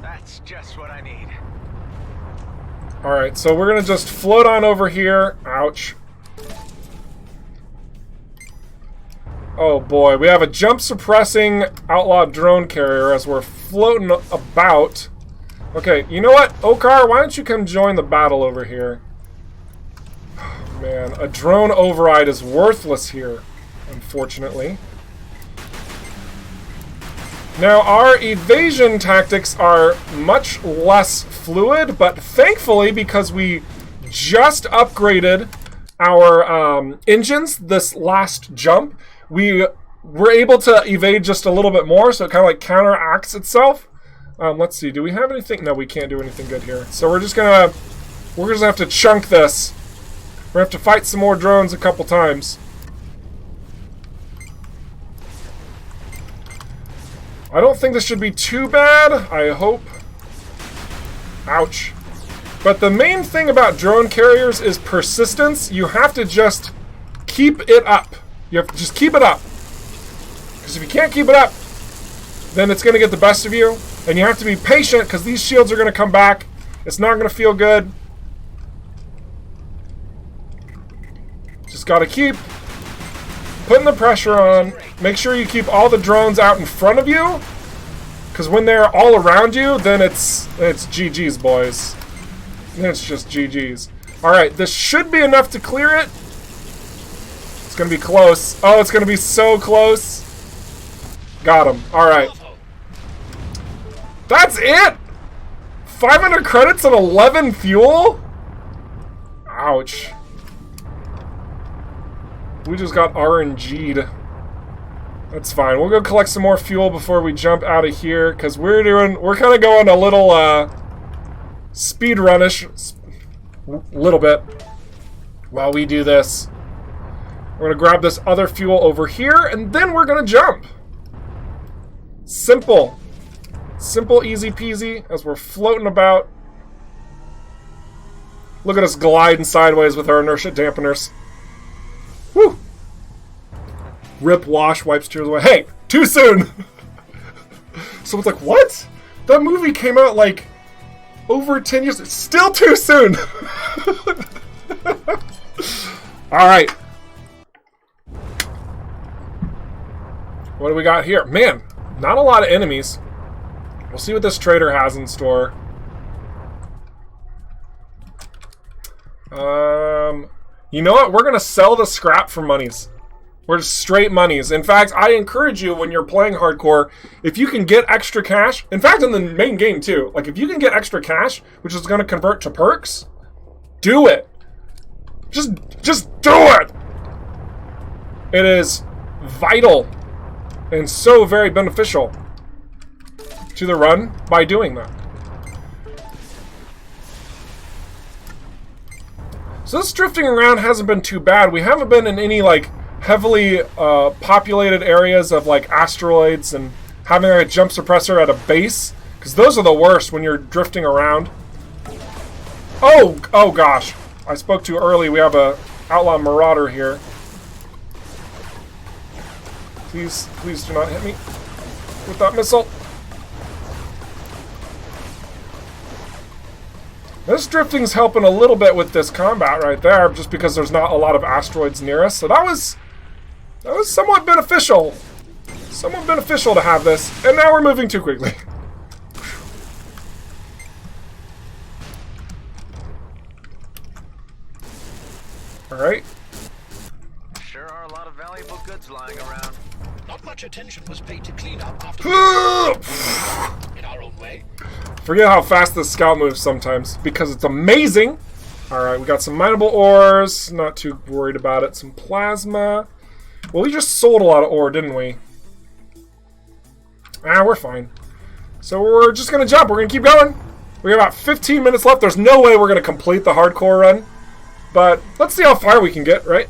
B: That's just what I need.
A: Alright, so we're gonna just float on over here. Ouch. Oh boy, we have a jump suppressing outlaw drone carrier as we're floating about. Okay, you know what, Okar, why don't you come join the battle over here? Oh, man, a drone override is worthless here, unfortunately. Now, our evasion tactics are much less fluid, but thankfully, because we just upgraded our engines this last jump, we were able to evade just a little bit more, so it kind of like counteracts itself. Let's see, do we have anything? No, we can't do anything good here. So we're just gonna have to chunk this. We're gonna have to fight some more drones a couple times. I don't think this should be too bad, I hope. Ouch. But the main thing about drone carriers is persistence. You have to just keep it up. You have to just keep it up. Because if you can't keep it up, then it's going to get the best of you. And you have to be patient because these shields are going to come back. It's not going to feel good. Just got to keep putting the pressure on. Make sure you keep all the drones out in front of you. Because when they're all around you, then it's GG's, boys. Then it's just GG's. Alright, this should be enough to clear it. It's going to be close. Oh, it's going to be so close. Got him. Alright. That's it? 500 credits and 11 fuel? Ouch. We just got RNG'd. That's fine. We'll go collect some more fuel before we jump out of here, because we're kind of going a little speed runish, little bit, while we do this. We're gonna grab this other fuel over here, and then we're gonna jump. Simple, easy peasy, as we're floating about. Look at us gliding sideways with our inertia dampeners. Woo! Rip, wash, wipes tears away. Hey, too soon! Someone's like, what? That movie came out like over 10 years. It's still too soon! Alright. What do we got here? Man, not a lot of enemies. We'll see what this trader has in store. You know what? We're going to sell the scrap for monies. We're just straight monies. In fact, I encourage you when you're playing hardcore, if you can get extra cash, in fact, in the main game too, like if you can get extra cash, which is going to convert to perks, do it. Just do it. It is vital and so very beneficial to the run by doing that. So this drifting around hasn't been too bad. We haven't been in any like heavily populated areas of like asteroids and having a jump suppressor at a base, because those are the worst when you're drifting around. Oh gosh, I spoke too early. We have a outlaw marauder here. Please do not hit me with that missile. This drifting's helping a little bit with this combat right there, just because there's not a lot of asteroids near us. So that was somewhat beneficial. Somewhat beneficial to have this. And now we're moving too quickly. Alright.
B: Sure are a lot of valuable goods lying around.
C: Not much attention was paid to clean up after in our own way.
A: Forget how fast this scout moves sometimes, because it's amazing. Alright, we got some mineable ores. Not too worried about it. Some plasma. Well, we just sold a lot of ore, didn't we? We're fine. So we're just going to jump. We're going to keep going. We got about 15 minutes left. There's no way we're going to complete the hardcore run. But let's see how far we can get, right?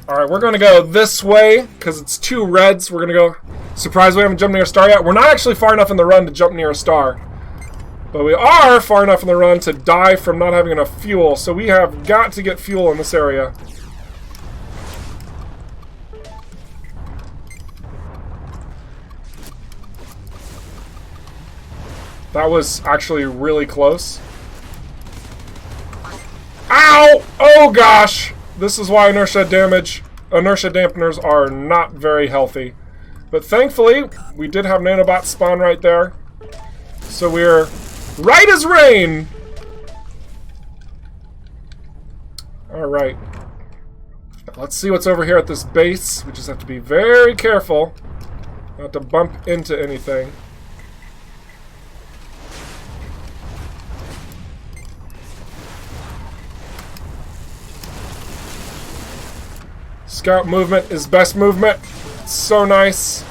A: Alright, we're going to go this way, because it's two reds. We're going to go... Surprised we haven't jumped near a star yet. We're not actually far enough in the run to jump near a star. But we are far enough in the run to die from not having enough fuel. So we have got to get fuel in this area. That was actually really close. Ow! Oh gosh! This is why inertia dampeners are not very healthy. But thankfully, we did have nanobots spawn right there. So we're right as rain! Alright. Let's see what's over here at this base. We just have to be very careful not to bump into anything. Scout movement is best movement. It's so nice.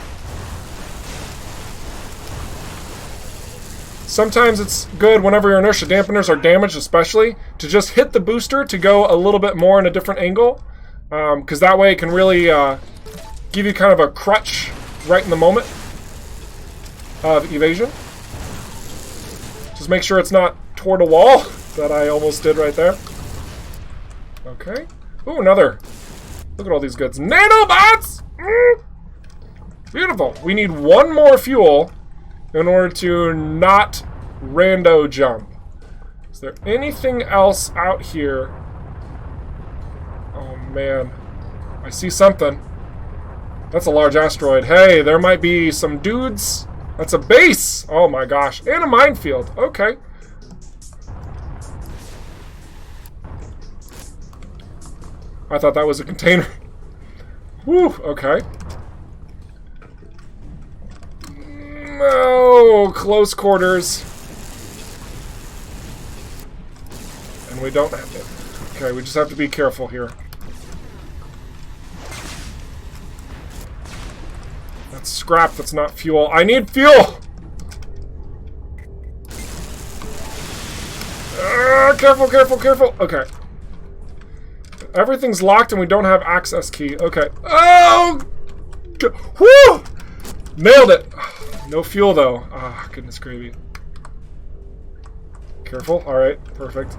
A: Sometimes it's good whenever your inertia dampeners are damaged, especially, to just hit the booster to go a little bit more in a different angle. Because that way it can really give you kind of a crutch right in the moment of evasion. Just make sure it's not toward a wall that I almost did right there. Okay. Ooh, another. Look at all these goods. Nanobots! Beautiful. We need one more fuel in order to not rando jump. Is there anything else out here? Oh, man. I see something. That's a large asteroid. Hey, there might be some dudes. That's a base! Oh my gosh. And a minefield. Okay. I thought that was a container. Whew, okay. No, close quarters. And we don't have to. Okay, we just have to be careful here. That's scrap, that's not fuel. I need fuel! Careful, careful, careful. Okay. Everything's locked and we don't have access key. Okay. Oh! Whew! Nailed it! No fuel, though. Ah, goodness gravy. Careful. Alright, perfect.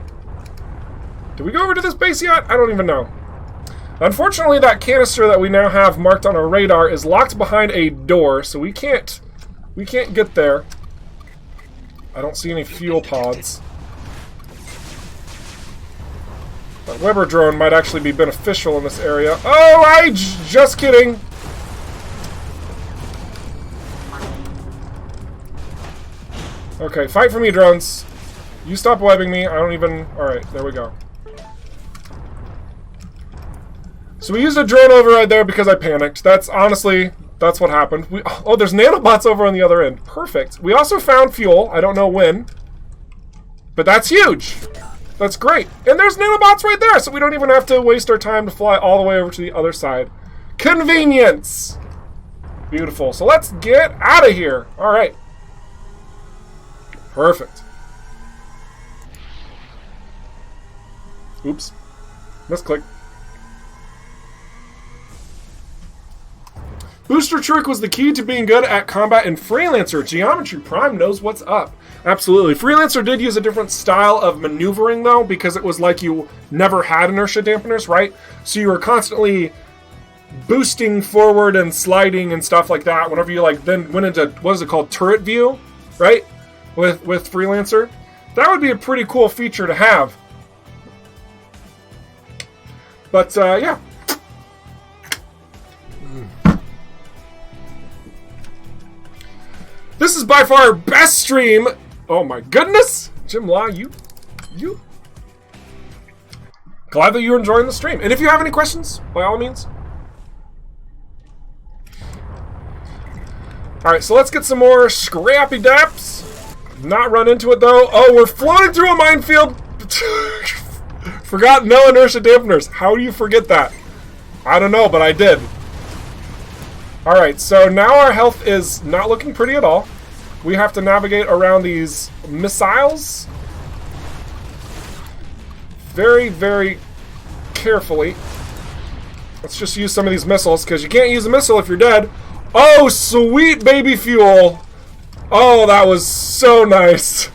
A: Did we go over to this base yet? I don't even know. Unfortunately, that canister that we now have marked on our radar is locked behind a door, so we can't get there. I don't see any fuel pods. That Weber drone might actually be beneficial in this area. Oh, just kidding. Okay, fight for me, drones. You stop webbing me. I don't even... Alright, there we go. So we used a drone override there because I panicked. That's honestly, that's what happened. Oh, there's nanobots over on the other end. Perfect. We also found fuel. I don't know when. But that's huge. That's great. And there's nanobots right there, so we don't even have to waste our time to fly all the way over to the other side. Convenience! Beautiful. So let's get out of here. Alright. Perfect. Oops. Misclick. Booster trick was the key to being good at combat in Freelancer. Geometry Prime knows what's up. Absolutely. Freelancer did use a different style of maneuvering, though, because it was like you never had inertia dampeners, right? So you were constantly boosting forward and sliding and stuff like that whenever you, like, then went into, what is it called, turret view, right? With Freelancer. That would be a pretty cool feature to have. But, yeah. This is by far our best stream. Oh my goodness. Jim Law, you. Glad that you're enjoying the stream. And if you have any questions, by all means. Alright, so let's get some more scrappy daps. Not run into it though. Oh, we're floating through a minefield. Forgot no inertia dampeners. How do you forget that? I don't know, but I did. Alright, so now our health is not looking pretty at all. We have to navigate around these missiles very, very carefully. Let's just use some of these missiles, because you can't use a missile if you're dead. Oh, sweet baby fuel! Oh, that was so nice.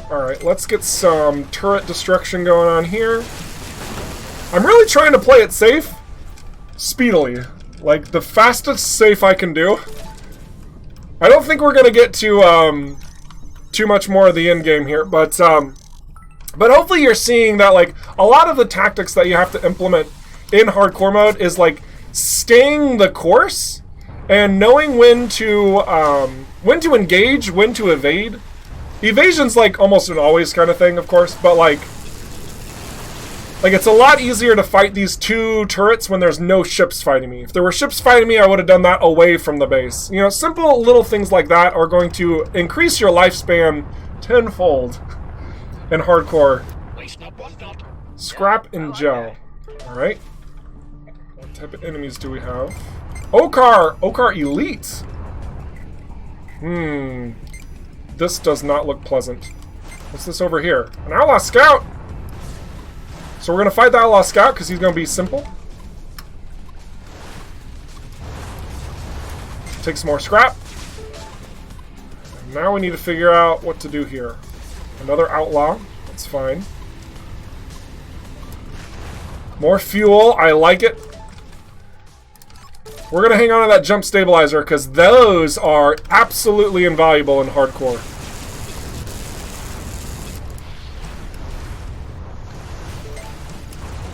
A: Alright, let's get some turret destruction going on here. I'm really trying to play it safe, speedily. Like, the fastest safe I can do. I don't think we're going to get to too much more of the end game here, but hopefully you're seeing that, like, a lot of the tactics that you have to implement in hardcore mode is, like, staying the course and knowing when to engage, when to evade. Evasion's like almost an always kind of thing, of course, but like it's a lot easier to fight these two turrets when there's no ships fighting me. If there were ships fighting me, I would have done that away from the base. You know, simple little things like that are going to increase your lifespan tenfold in hardcore.
C: Waste not, want not.
A: Scrap and gel. Alright. What type of enemies do we have? Okar! Okar Elite! This does not look pleasant. What's this over here? An Outlaw Scout! So we're going to fight the Outlaw Scout because he's going to be simple. Take some more scrap. And now we need to figure out what to do here. Another Outlaw. That's fine. More fuel. I like it. We're going to hang on to that jump stabilizer because those are absolutely invaluable in hardcore.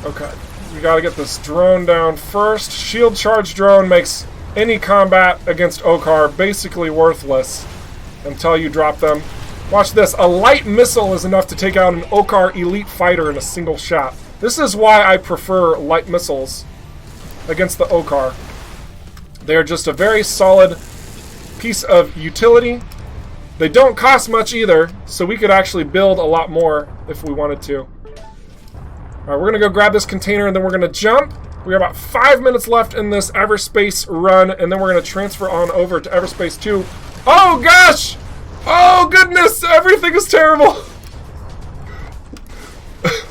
A: Okay, we got to get this drone down first. Shield charge drone makes any combat against Okar basically worthless until you drop them. Watch this. A light missile is enough to take out an Okar elite fighter in a single shot. This is why I prefer light missiles against the Okar. They are just a very solid piece of utility. They don't cost much either, so we could actually build a lot more if we wanted to. Alright, we're going to go grab this container and then we're going to jump. We have about 5 minutes left in this Everspace run, and then we're going to transfer on over to Everspace 2. Oh gosh! Oh goodness! Everything is terrible!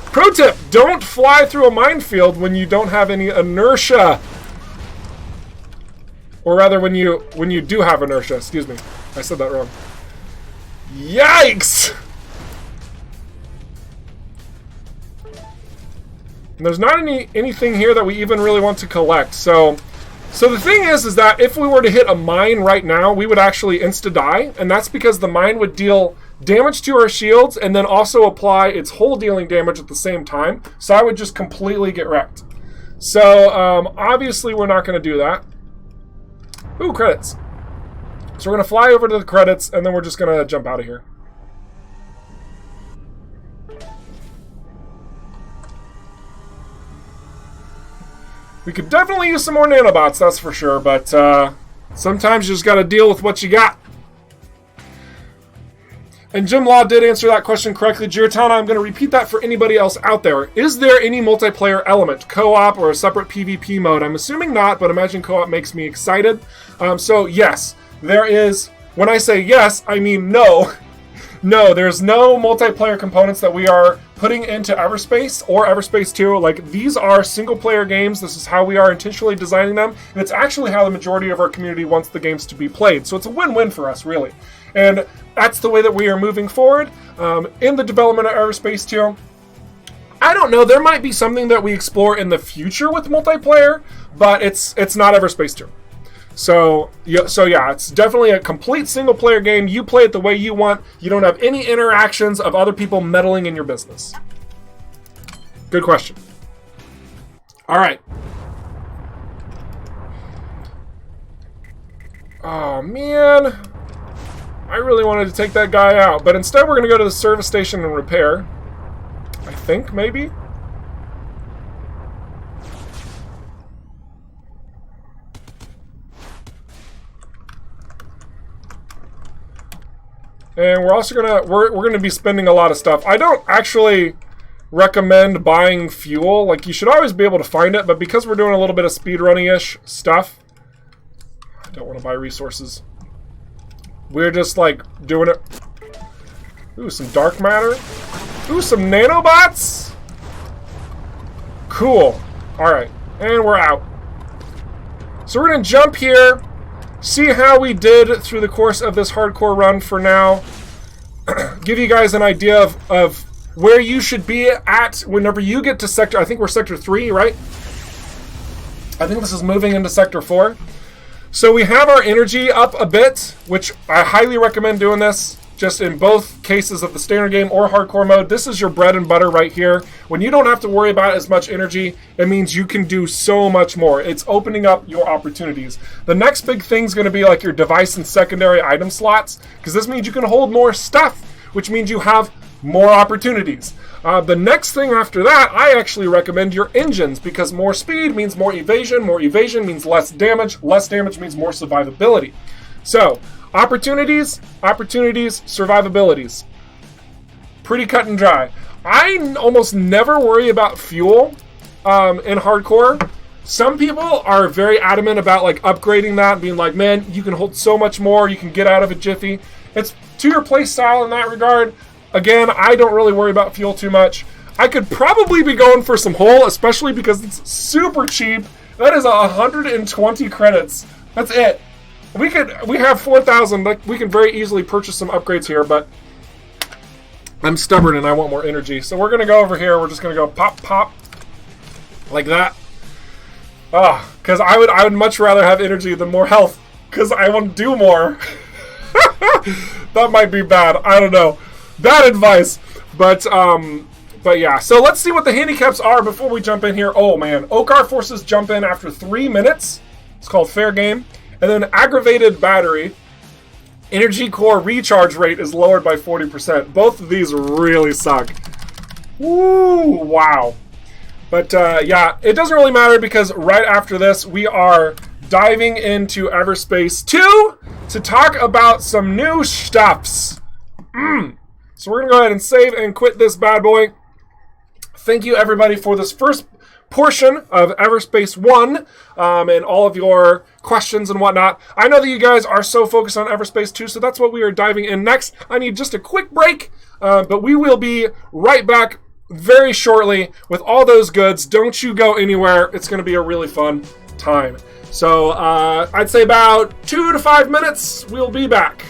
A: Pro tip, don't fly through a minefield when you don't have any inertia. Or rather, when you do have inertia. Excuse me. I said that wrong. Yikes! And there's not anything here that we even really want to collect. So the thing is that if we were to hit a mine right now, we would actually insta-die. And that's because the mine would deal damage to our shields and then also apply its whole dealing damage at the same time. So I would just completely get wrecked. So obviously we're not going to do that. Ooh, credits. So we're going to fly over to the credits and then we're just going to jump out of here. We could definitely use some more nanobots, that's for sure, but sometimes you just got to deal with what you got. And Jim Law did answer that question correctly. Giratana, I'm going to repeat that for anybody else out there. Is there any multiplayer element, co-op or a separate PvP mode? I'm assuming not, but imagine co-op makes me excited. So yes, there is. When I say yes, I mean no. No, there's no multiplayer components that we are putting into Everspace or Everspace 2. Like, these are single-player games. This is how we are intentionally designing them. And it's actually how the majority of our community wants the games to be played. So it's a win-win for us, really. And that's the way that we are moving forward in the development of Everspace 2. I don't know. There might be something that we explore in the future with multiplayer, but it's not Everspace 2. So yeah, it's definitely a complete single-player game. You play it the way you want. You don't have any interactions of other people meddling in your business. Good question. All right. Oh, man. I really wanted to take that guy out, but instead we're going to go to the service station and repair. I think, maybe? And we're also we're gonna be spending a lot of stuff. I don't actually recommend buying fuel. Like, you should always be able to find it, but because we're doing a little bit of speedrunning-ish stuff, I don't want to buy resources. We're just like doing it. Ooh, some dark matter. Ooh, some nanobots. Cool. All right, and we're out. So we're gonna jump here. See how we did through the course of this hardcore run for now. Give you guys an idea of where you should be at whenever you get to sector. I think we're sector 3, right? I think this is moving into sector 4. So we have our energy up a bit, which I highly recommend doing this. Just in both cases of the standard game or hardcore mode, this is your bread and butter right here. When you don't have to worry about as much energy, it means you can do so much more. It's opening up your opportunities. The next big thing is going to be like your device and secondary item slots, because this means you can hold more stuff, which means you have more opportunities. The next thing after that, I actually recommend your engines, because more speed means more evasion means less damage means more survivability. So, opportunities, survivabilities. pretty cut and dry. I almost never worry about fuel in hardcore. Some people are very adamant about like upgrading that and being like, man, you can hold so much more, you can get out of a jiffy. It's to your play style in that regard. Again, I don't really worry about fuel too much. I could probably be going for some hull, especially because it's super cheap. That is 120 credits. That's it. We have 4,000. Like, we can very easily purchase some upgrades here, but I'm stubborn and I want more energy. So we're gonna go over here. We're just gonna go pop, pop, like that. Because I would much rather have energy than more health. Because I want to do more. That might be bad. I don't know. Bad advice. But yeah. So let's see what the handicaps are before we jump in here. Oh man, Okar forces jump in after 3 minutes. It's called fair game. And then aggravated battery. Energy core recharge rate is lowered by 40%. Both of these really suck. Woo! Wow. But yeah, it doesn't really matter because right after this, we are diving into Everspace 2 to talk about some new stuffs. So we're going to go ahead and save and quit this bad boy. Thank you, everybody, for this first portion of Everspace 1 and all of your questions and whatnot. I know that you guys are so focused on Everspace 2, so that's what we are diving in next. I need just a quick break, but we will be right back very shortly with all those goods. Don't you go anywhere. It's going to be a really fun time. So I'd say about 2 to 5 minutes. We'll be back.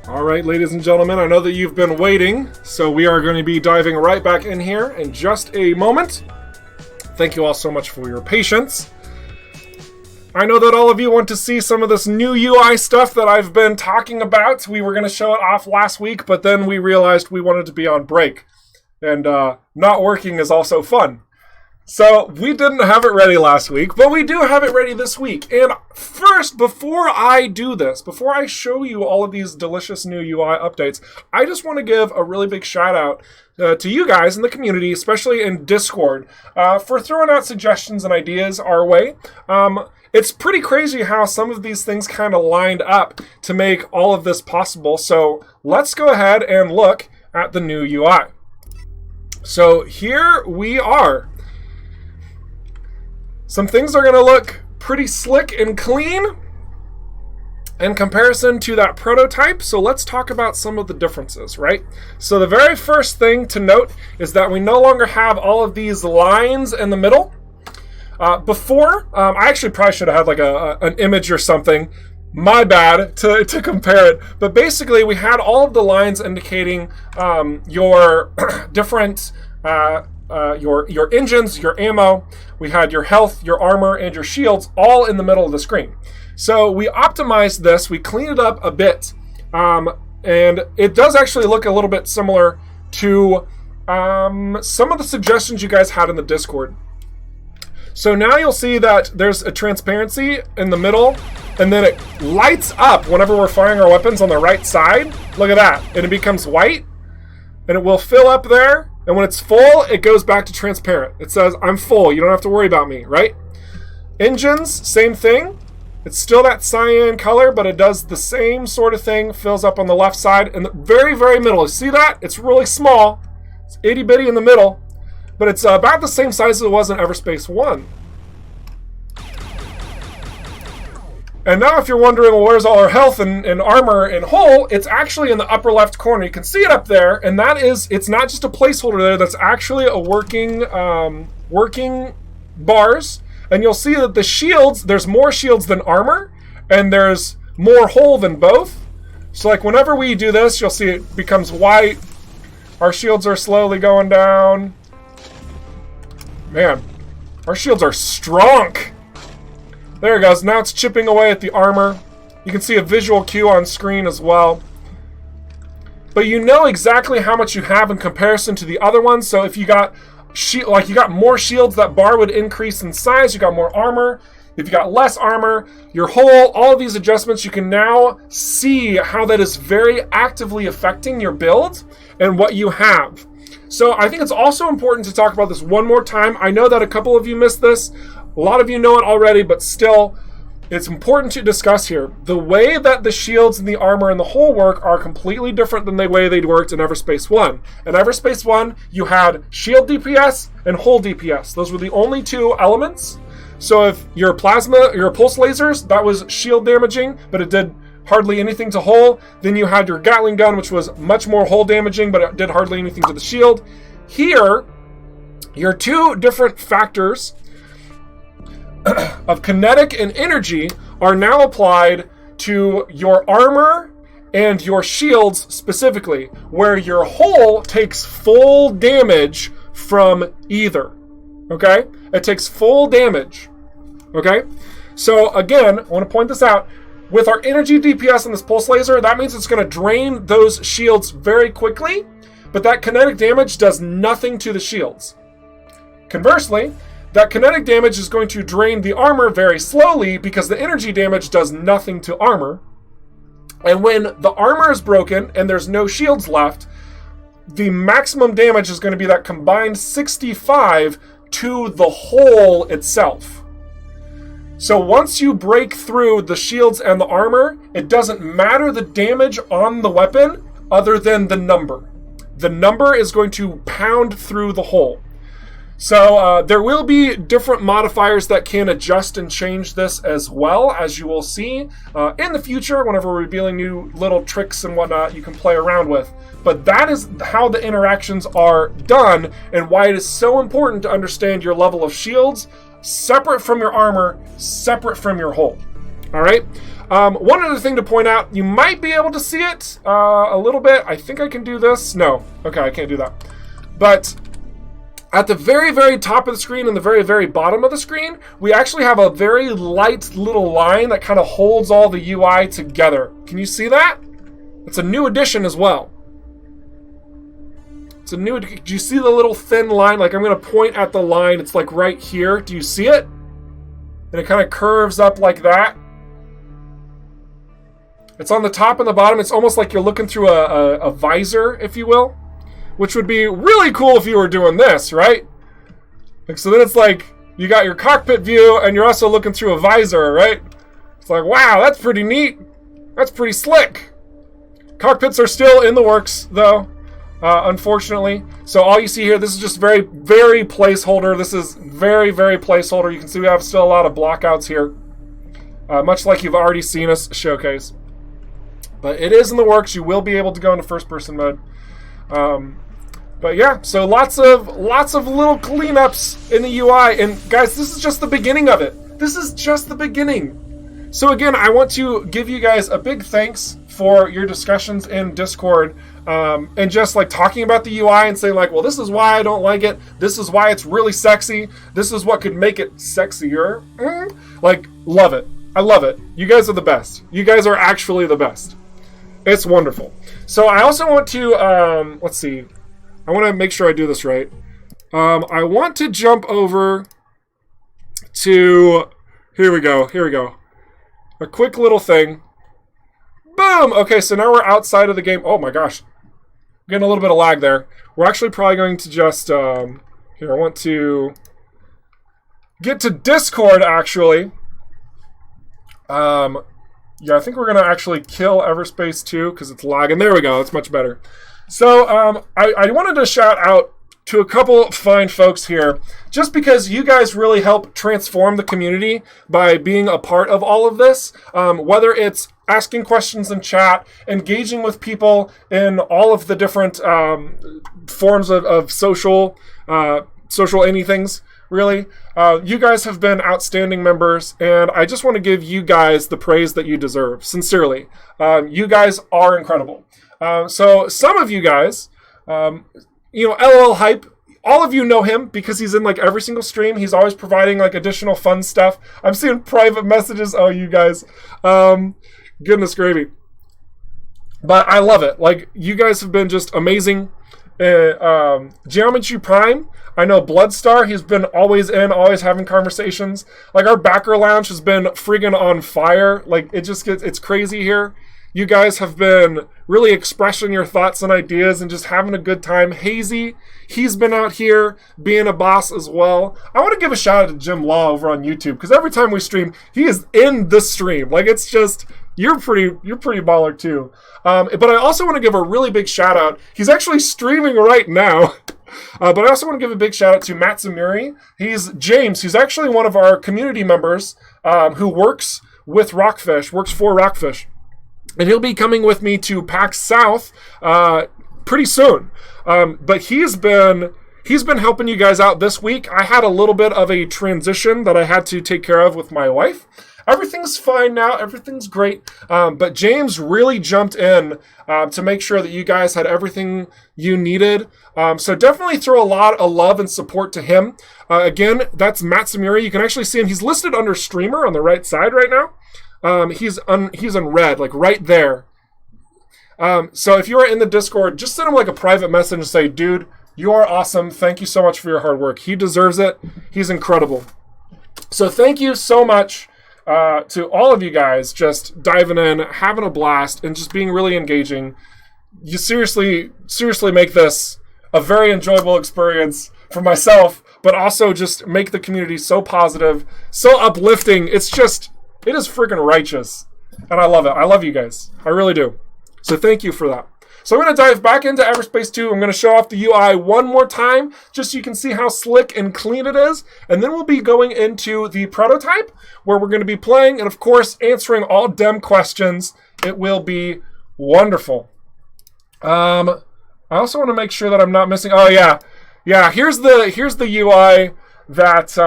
A: All right, ladies and gentlemen, I know that you've been waiting, so we are going to be diving right back in here in just a moment. Thank you all so much for your patience. I know that all of you want to see some of this new UI stuff that I've been talking about. We were going to show it off last week, but then we realized we wanted to be on break. And not working is also fun. So we didn't have it ready last week, but we do have it ready this week. And first, before I do this, before I show you all of these delicious new UI updates, I just want to give a really big shout out to you guys in the community, especially in Discord, for throwing out suggestions and ideas our way. It's pretty crazy how some of these things kind of lined up to make all of this possible. So let's go ahead and look at the new UI. So here we are. Some things are going to look pretty slick and clean in comparison to that prototype. So let's talk about some of the differences, right? So the very first thing to note is that we no longer have all of these lines in the middle. Before, I actually probably should have had like an image or something. My bad to compare it. But basically, we had all of the lines indicating your different your engines, your ammo. We had your health, your armor, and your shields all in the middle of the screen. So we optimized this. We cleaned it up a bit, and it does actually look a little bit similar to some of the suggestions you guys had in the Discord. So now you'll see that there's a transparency in the middle, and then it lights up whenever we're firing our weapons on the right side. Look at that. And it becomes white, and it will fill up there. And when it's full, it goes back to transparent. It says, I'm full. You don't have to worry about me, right? Engines, same thing. It's still that cyan color, but it does the same sort of thing. Fills up on the left side. In the very, very middle. You see that? It's really small. It's itty bitty in the middle. But it's about the same size as it was in Everspace 1. And now if you're wondering, well, where's all our health and armor and hull, it's actually in the upper left corner. You can see it up there, and that is, it's not just a placeholder there, that's actually a working bars. And you'll see that the shields, there's more shields than armor, and there's more hull than both. So like whenever we do this, you'll see it becomes white. Our shields are slowly going down. Man, our shields are strong. There it goes. Now it's chipping away at the armor. You can see a visual cue on screen as well. But you know exactly how much you have in comparison to the other ones. So if you got you got more shields, that bar would increase in size. You got more armor. If you got less armor, your hull, all of these adjustments, you can now see how that is very actively affecting your build and what you have. So I think it's also important to talk about this one more time. I know that a couple of you missed this. A lot of you know it already, but still, it's important to discuss here. The way that the shields and the armor and the hull work are completely different than the way they worked in Everspace 1. In Everspace 1, you had shield DPS and hull DPS. Those were the only two elements. So if your plasma, your pulse lasers, that was shield damaging, but it did hardly anything to hull. Then you had your Gatling gun, which was much more hull damaging, but it did hardly anything to the shield. Here, your two different factors of kinetic and energy are now applied to your armor and your shields specifically, where your hull takes full damage from either. Okay? It takes full damage. Okay? So again, I want to point this out. With our energy DPS on this pulse laser, that means it's going to drain those shields very quickly, but that kinetic damage does nothing to the shields. Conversely, that kinetic damage is going to drain the armor very slowly because the energy damage does nothing to armor. And when the armor is broken and there's no shields left, the maximum damage is going to be that combined 65 to the hull itself. So once you break through the shields and the armor, it doesn't matter the damage on the weapon other than the number. The number is going to pound through the hull. So there will be different modifiers that can adjust and change this as well, as you will see in the future whenever we're revealing new little tricks and whatnot you can play around with. But that is how the interactions are done and why it is so important to understand your level of shields separate from your armor, separate from your hull. All right. One other thing to point out, you might be able to see it a little bit. I think I can do this. No. Okay, I can't do that. But at the very, very top of the screen and the very, very bottom of the screen, we actually have a very light little line that kind of holds all the UI together. Can you see that? It's a new addition as well. It's a new. Do you see the little thin line? Like, I'm going to point at the line. It's like right here. Do you see it? And it kind of curves up like that. It's on the top and the bottom. It's almost like you're looking through a visor, if you will, which would be really cool if you were doing this, right? Like, so then it's like you got your cockpit view and you're also looking through a visor, right? It's like, wow, that's pretty neat. That's pretty slick. Cockpits are still in the works, though, unfortunately. So all you see here, this is just very, very placeholder. This is very, very placeholder. You can see we have still a lot of blockouts here, much like you've already seen us showcase. But it is in the works. You will be able to go into first-person mode. But yeah, so lots of little cleanups in the UI. And guys, this is just the beginning of it. This is just the beginning. So again, I want to give you guys a big thanks for your discussions in Discord, and just like talking about the UI and saying like, well, this is why I don't like it. This is why it's really sexy. This is what could make it sexier. Like, love it. I love it. You guys are the best. You guys are actually the best. It's wonderful. So I also want to, let's see. I want to make sure I do this right. I want to jump over to, here we go. A quick little thing. Boom! Okay, so now we're outside of the game. Oh my gosh. Getting a little bit of lag there. We're actually probably going to just, here, I want to get to Discord, actually. Yeah, I think we're going to actually kill Everspace too, because it's lagging. There we go. It's much better. So I wanted to shout out to a couple fine folks here, just because you guys really help transform the community by being a part of all of this. Whether it's asking questions in chat, engaging with people in all of the different forms of social anythings. Really, you guys have been outstanding members, and I just want to give you guys the praise that you deserve, sincerely. You guys are incredible. So some of you guys, LOL Hype, all of you know him because he's in like every single stream. He's always providing like additional fun stuff. I'm seeing private messages. Oh, you guys, goodness gravy. But I love it. Like, you guys have been just amazing. Geometry Prime, I know Bloodstar, he's been always having conversations. Like, our backer lounge has been friggin' on fire. Like, it's crazy here. You guys have been really expressing your thoughts and ideas and just having a good time. Hazy, he's been out here being a boss as well. I want to give a shout out to Jim Law over on YouTube, because every time we stream, he is in the stream. Like, it's just, you're pretty baller too. But I also want to give a really big shout out. He's actually streaming right now. But I also want to give a big shout out to Matt Zamuri. He's James. He's actually one of our community members who works with Rockfish, works for Rockfish. And he'll be coming with me to PAX South pretty soon. But he's been helping you guys out this week. I had a little bit of a transition that I had to take care of with my wife. Everything's fine now. Everything's great. But James really jumped in to make sure that you guys had everything you needed. So definitely throw a lot of love and support to him. Again, that's Matt Samuri. You can actually see him. He's listed under streamer on the right side right now. He's in red, like right there. So if you are in the Discord, just send him like a private message and say, dude, you are awesome. Thank you so much for your hard work. He deserves it. He's incredible. So thank you so much to all of you guys just diving in, having a blast, and just being really engaging. You seriously make this a very enjoyable experience for myself, but also just make the community so positive, so uplifting. It is freaking righteous. And I love it. I love you guys. I really do. So thank you for that. So I'm going to dive back into Everspace 2. I'm going to show off the UI one more time, just so you can see how slick and clean it is. And then we'll be going into the prototype, where we're going to be playing and, of course, answering all dem questions. It will be wonderful. I also want to make sure that I'm not missing... Oh, yeah. Yeah, here's the UI that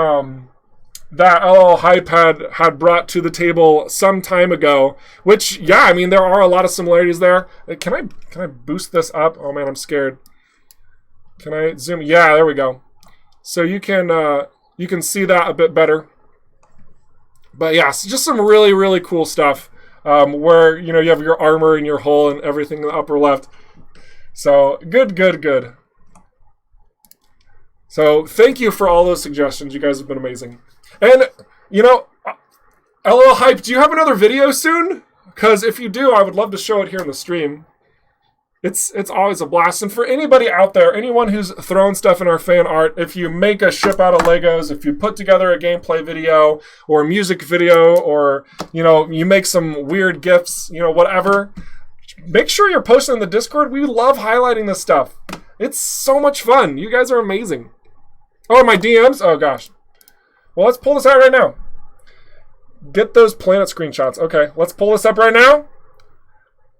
A: that LL Hype had brought to the table some time ago, which, yeah, I mean, there are a lot of similarities there. Can I boost this up? Oh man, I'm scared. Can I zoom? Yeah, there we go. So you can see that a bit better. But yeah, so just some really, really cool stuff, where, you know, you have your armor and your hull and everything in the upper left. So good. So thank you for all those suggestions. You guys have been amazing. And, you know, LL Hype, do you have another video soon? Because if you do, I would love to show it here in the stream. It's always a blast. And for anybody out there, anyone who's thrown stuff in our fan art, if you make a ship out of Legos, if you put together a gameplay video or a music video, or, you know, you make some weird GIFs, you know, whatever, make sure you're posting in the Discord. We love highlighting this stuff. It's so much fun. You guys are amazing. Oh, my DMs? Oh, gosh. Well, let's pull this out right now. Get those planet screenshots. Okay, let's pull this up right now.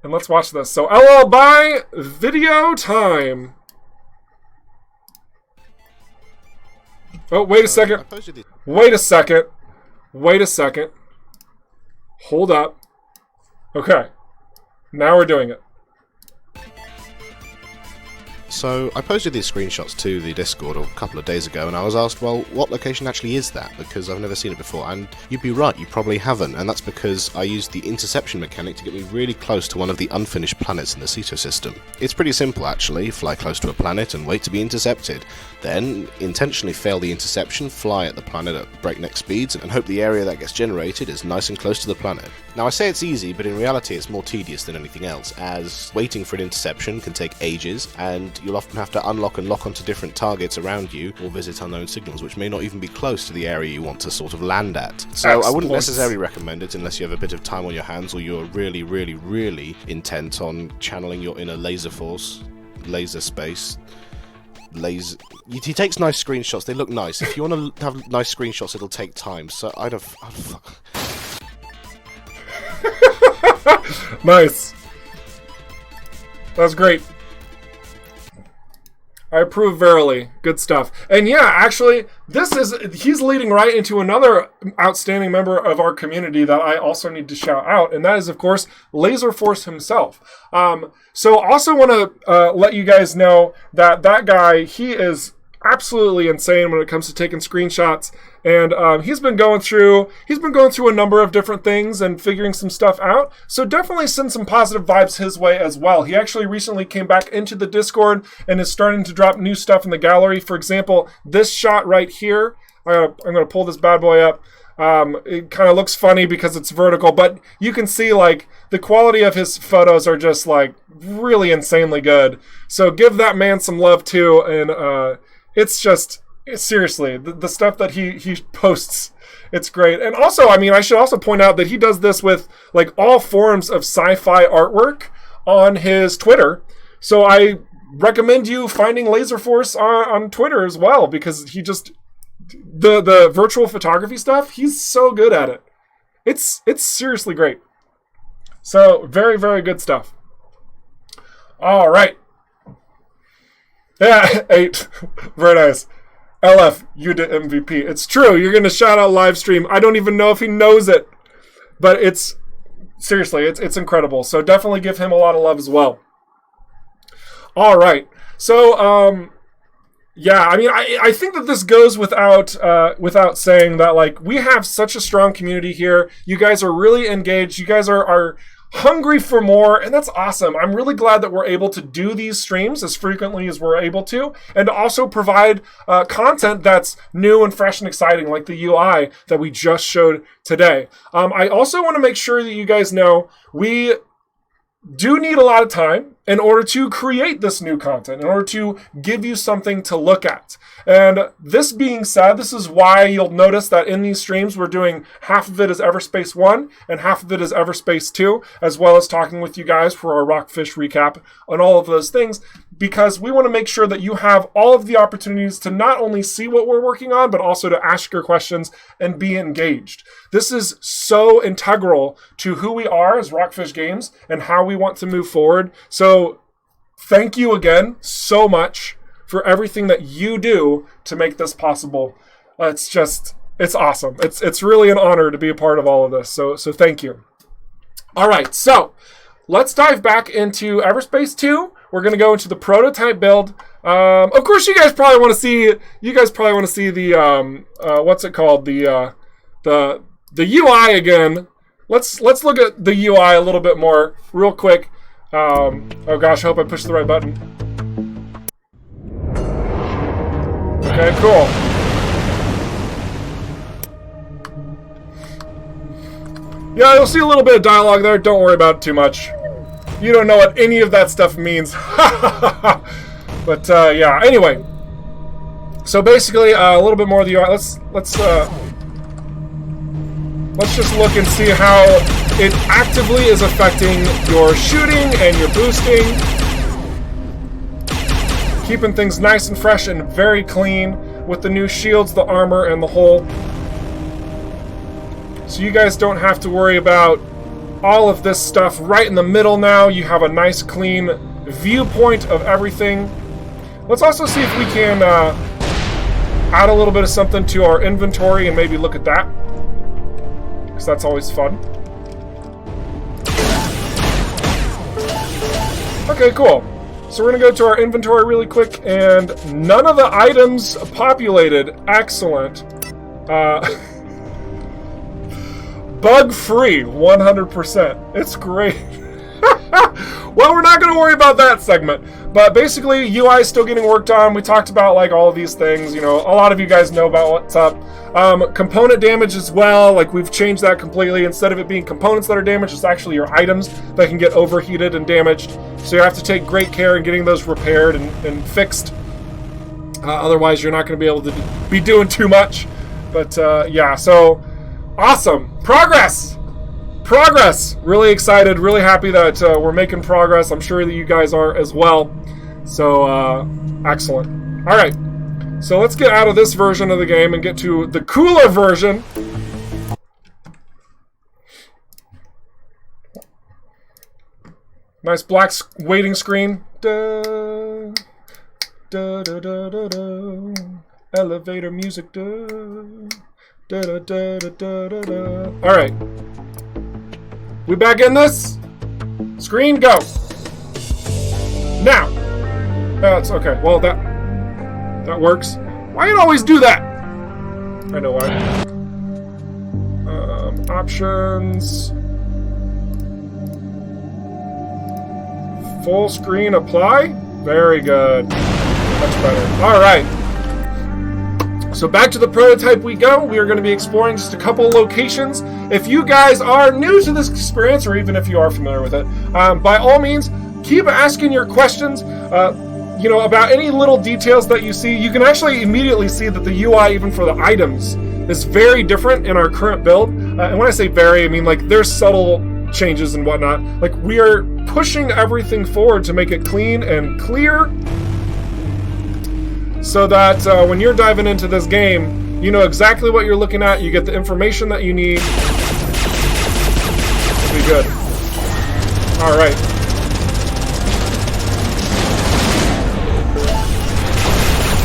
A: And let's watch this. So, LL by video time. Oh, wait a second. Wait a second. Wait a second. Hold up. Okay. Now we're doing it.
D: So I posted these screenshots to the Discord a couple of days ago, and I was asked, well, what location actually is that? Because I've never seen it before, and you'd be right, you probably haven't, and that's because I used the interception mechanic to get me really close to one of the unfinished planets in the Ceto system. It's pretty simple, actually. Fly close to a planet and wait to be intercepted. Then, intentionally fail the interception, fly at the planet at breakneck speeds, and hope the area that gets generated is nice and close to the planet. Now, I say it's easy, but in reality it's more tedious than anything else, as waiting for an interception can take ages, and you'll often have to unlock and lock onto different targets around you, or visit unknown signals, which may not even be close to the area you want to sort of land at. So I wouldn't necessarily recommend it unless you have a bit of time on your hands, or you're really, really, really intent on channeling your inner laser force, laser space. He takes nice screenshots, they look nice. If you want to have nice screenshots, it'll take time, so I don't... fuck.
A: Nice. That's great. I approve verily. Good stuff. And yeah, actually, he's leading right into another outstanding member of our community that I also need to shout out, and that is, of course, Laser Force himself. So also want to let you guys know that guy, he is absolutely insane when it comes to taking screenshots, and he's been going through a number of different things and figuring some stuff out, so definitely send some positive vibes his way as well. He actually recently came back into the Discord and is starting to drop new stuff in the gallery. For example, this shot right here, I'm going to pull this bad boy up. It kind of looks funny because it's vertical, but you can see, like, the quality of his photos are just, like, really insanely good. So give that man some love too, and it's just, seriously, the stuff that he posts, it's great. And also, I mean, I should also point out that he does this with, like, all forms of sci-fi artwork on his Twitter. So I recommend you finding Laser Force on Twitter as well, because he just, the virtual photography stuff, he's so good at it. It's seriously great. So, very, very good stuff. All right. Yeah, 8. Very nice. LF, you did MVP. It's true. You're going to shout out live stream. I don't even know if he knows it. But it's, seriously, it's incredible. So definitely give him a lot of love as well. All right. So, yeah, I mean, I think that this goes without saying that, like, we have such a strong community here. You guys are really engaged. You guys are hungry for more, and that's awesome. I'm really glad that we're able to do these streams as frequently as we're able to, and to also provide content that's new and fresh and exciting, like the UI that we just showed today. I also want to make sure that you guys know we do need a lot of time in order to create this new content, in order to give you something to look at. And this being said, this is why you'll notice that in these streams, we're doing half of it as Everspace 1 and half of it as Everspace 2, as well as talking with you guys for our Rockfish recap on all of those things, because we want to make sure that you have all of the opportunities to not only see what we're working on, but also to ask your questions and be engaged. This is so integral to who we are as Rockfish Games and how we want to move forward. So thank you again so much for everything that you do to make this possible. It's just, It's awesome. It's really an honor to be a part of all of this. So thank you. All right, so let's dive back into Everspace 2. We're going to go into the prototype build. Of course, you guys probably want to see the what's it called, the UI again. Let's look at the UI a little bit more real quick. Oh gosh, I hope I pushed the right button. Okay, cool. Yeah, you'll see a little bit of dialogue there. Don't worry about it too much. You don't know what any of that stuff means. But yeah, anyway. So basically, a little bit more of the UI. Let's just look and see how it actively is affecting your shooting and your boosting. Keeping things nice and fresh and very clean with the new shields, the armor, and the hull. So you guys don't have to worry about all of this stuff right in the middle now. You have a nice clean viewpoint of everything. Let's also see if we can add a little bit of something to our inventory and maybe look at that, because that's always fun. Okay, cool. So we're going to go to our inventory really quick, and none of the items populated. Excellent. Bug-free, 100%. It's great. Well, we're not going to worry about that segment. But basically, UI is still getting worked on. We talked about like all of these things. You know, a lot of you guys know about what's up. Component damage as well. Like, we've changed that completely. Instead of it being components that are damaged, it's actually your items that can get overheated and damaged. So you have to take great care in getting those repaired and fixed. Otherwise, you're not going to be able to be doing too much. But yeah, so awesome. Progress! Progress! Really excited, really happy that we're making progress. I'm sure that you guys are as well. So, excellent. Alright, so let's get out of this version of the game and get to the cooler version. Nice black waiting screen. Da, da, da, da, da, da. Elevator music. Da, da, da, da, da, da, da. Alright. We back in this? Screen, go. Now. That's okay. Well, that works. Why you always do that? I know why. Options. Full screen apply. Very good. Much better. All right. So back to the prototype we go. We are going to be exploring just a couple locations. If you guys are new to this experience, or even if you are familiar with it, by all means, keep asking your questions. You know, about any little details that you see. You can actually immediately see that the UI, even for the items, is very different in our current build. And when I say very, I mean like there's subtle changes and whatnot. Like, we are pushing everything forward to make it clean and clear, so that when you're diving into this game, you know exactly what you're looking at. You get the information that you need. It'll be good. All right.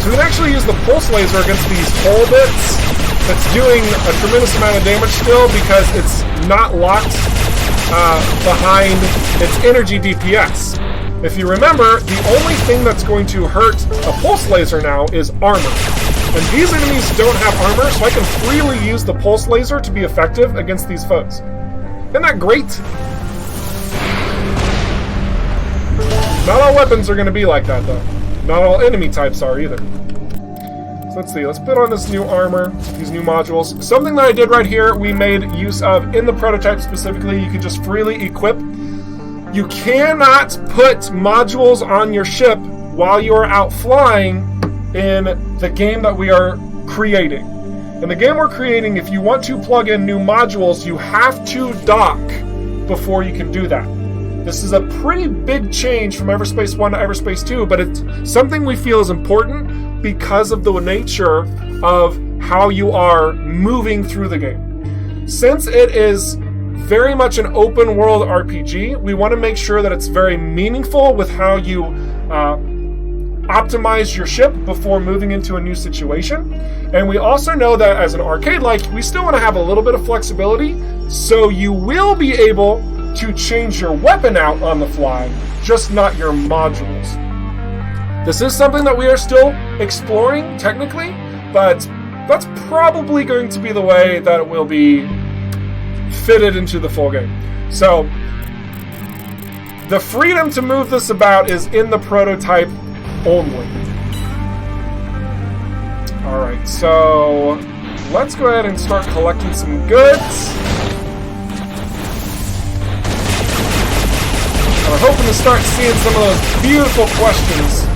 A: So we can actually use the pulse laser against these hole bits. It's doing a tremendous amount of damage still because it's not locked behind its energy DPS. If you remember, the only thing that's going to hurt a pulse laser now is armor. And these enemies don't have armor, so I can freely use the pulse laser to be effective against these foes. Isn't that great? Not all weapons are going to be like that, though. Not all enemy types are either. So let's see, let's put on this new armor, these new modules. Something that I did right here, we made use of in the prototype specifically. You can just freely equip. You cannot put modules on your ship while you are out flying in the game that we are creating. In the game we're creating, if you want to plug in new modules, you have to dock before you can do that. This is a pretty big change from Everspace 1 to Everspace 2, but it's something we feel is important because of the nature of how you are moving through the game. Since it is very much an open world RPG, we want to make sure that it's very meaningful with how you optimize your ship before moving into a new situation. And we also know that as an arcade-like, we still want to have a little bit of flexibility, so you will be able to change your weapon out on the fly, just not your modules. This is something that we are still exploring, technically, but that's probably going to be the way that it will be fitted into the full game. So, the freedom to move this about is in the prototype only. Alright, so let's go ahead and start collecting some goods. I'm hoping to start seeing some of those beautiful questions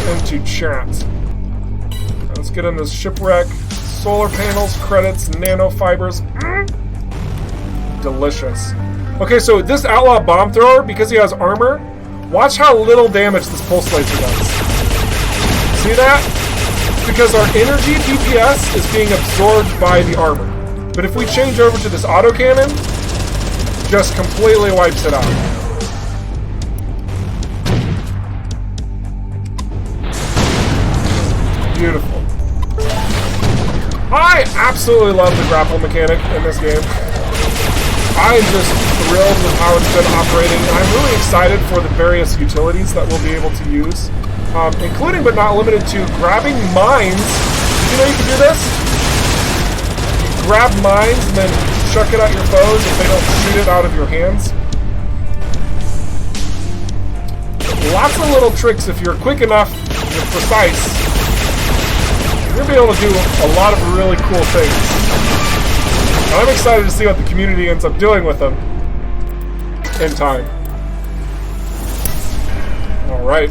A: into chat. Let's get in this shipwreck. Solar panels, credits, nanofibers. Delicious. Okay, so this outlaw bomb thrower, because he has armor, watch how little damage this pulse laser does. See that? It's because our energy DPS is being absorbed by the armor. But if we change over to this autocannon, just completely wipes it out. Beautiful. I absolutely love the grapple mechanic in this game. I'm just thrilled with how it's been operating. I'm really excited for the various utilities that we'll be able to use, including but not limited to grabbing mines. Did you know you can do this? Grab mines and then chuck it at your foes if they don't shoot it out of your hands. Lots of little tricks if you're quick enough and precise. You'll be able to do a lot of really cool things. And I'm excited to see what the community ends up doing with them in time. Alright.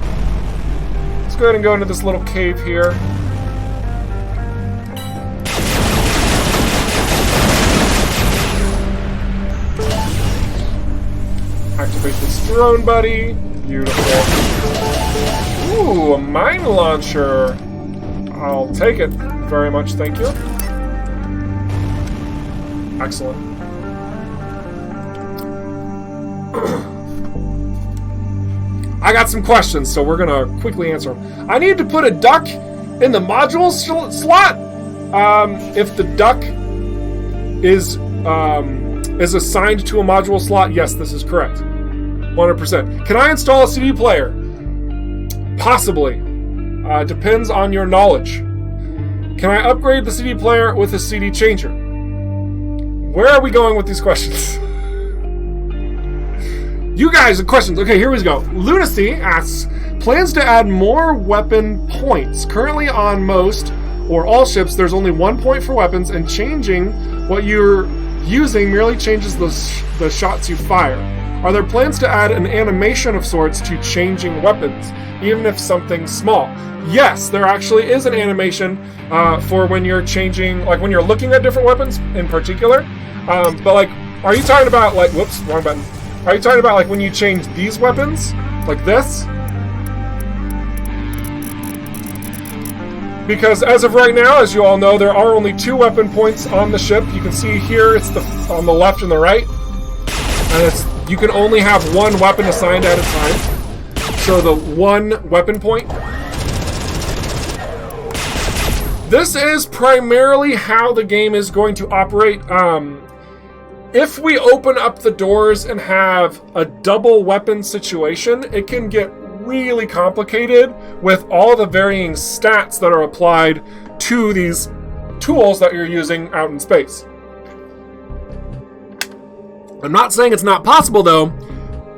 A: Let's go ahead and go into this little cave here. Activate this drone buddy. Beautiful. Ooh, a mine launcher. I'll take it very much, thank you. Excellent. I got some questions, so we're gonna quickly answer them. I need to put a duck in the module slot. If the duck is assigned to a module slot, yes, this is correct. 100%. Can I install a CD player? Possibly. Depends on your knowledge. Can I upgrade the CD player with a CD changer? Where are we going with these questions? You guys, the questions. Okay, here we go. Lunacy asks, plans to add more weapon points. Currently on most or all ships, there's only 1 point for weapons, and changing what you're using merely changes the shots you fire. Are there plans to add an animation of sorts to changing weapons, even if something small? Yes, there actually is an animation for when you're changing, like when you're looking at different weapons in particular. But like, are you talking about like, whoops, wrong button. Are you talking about like when you change these weapons, like this? Because as of right now, as you all know, there are only 2 weapon points on the ship. You can see here, it's on the left and the right. And you can only have 1 weapon assigned at a time. So the 1 weapon point. This is primarily how the game is going to operate. If we open up the doors and have a double weapon situation, it can get really complicated with all the varying stats that are applied to these tools that you're using out in space. I'm not saying it's not possible though,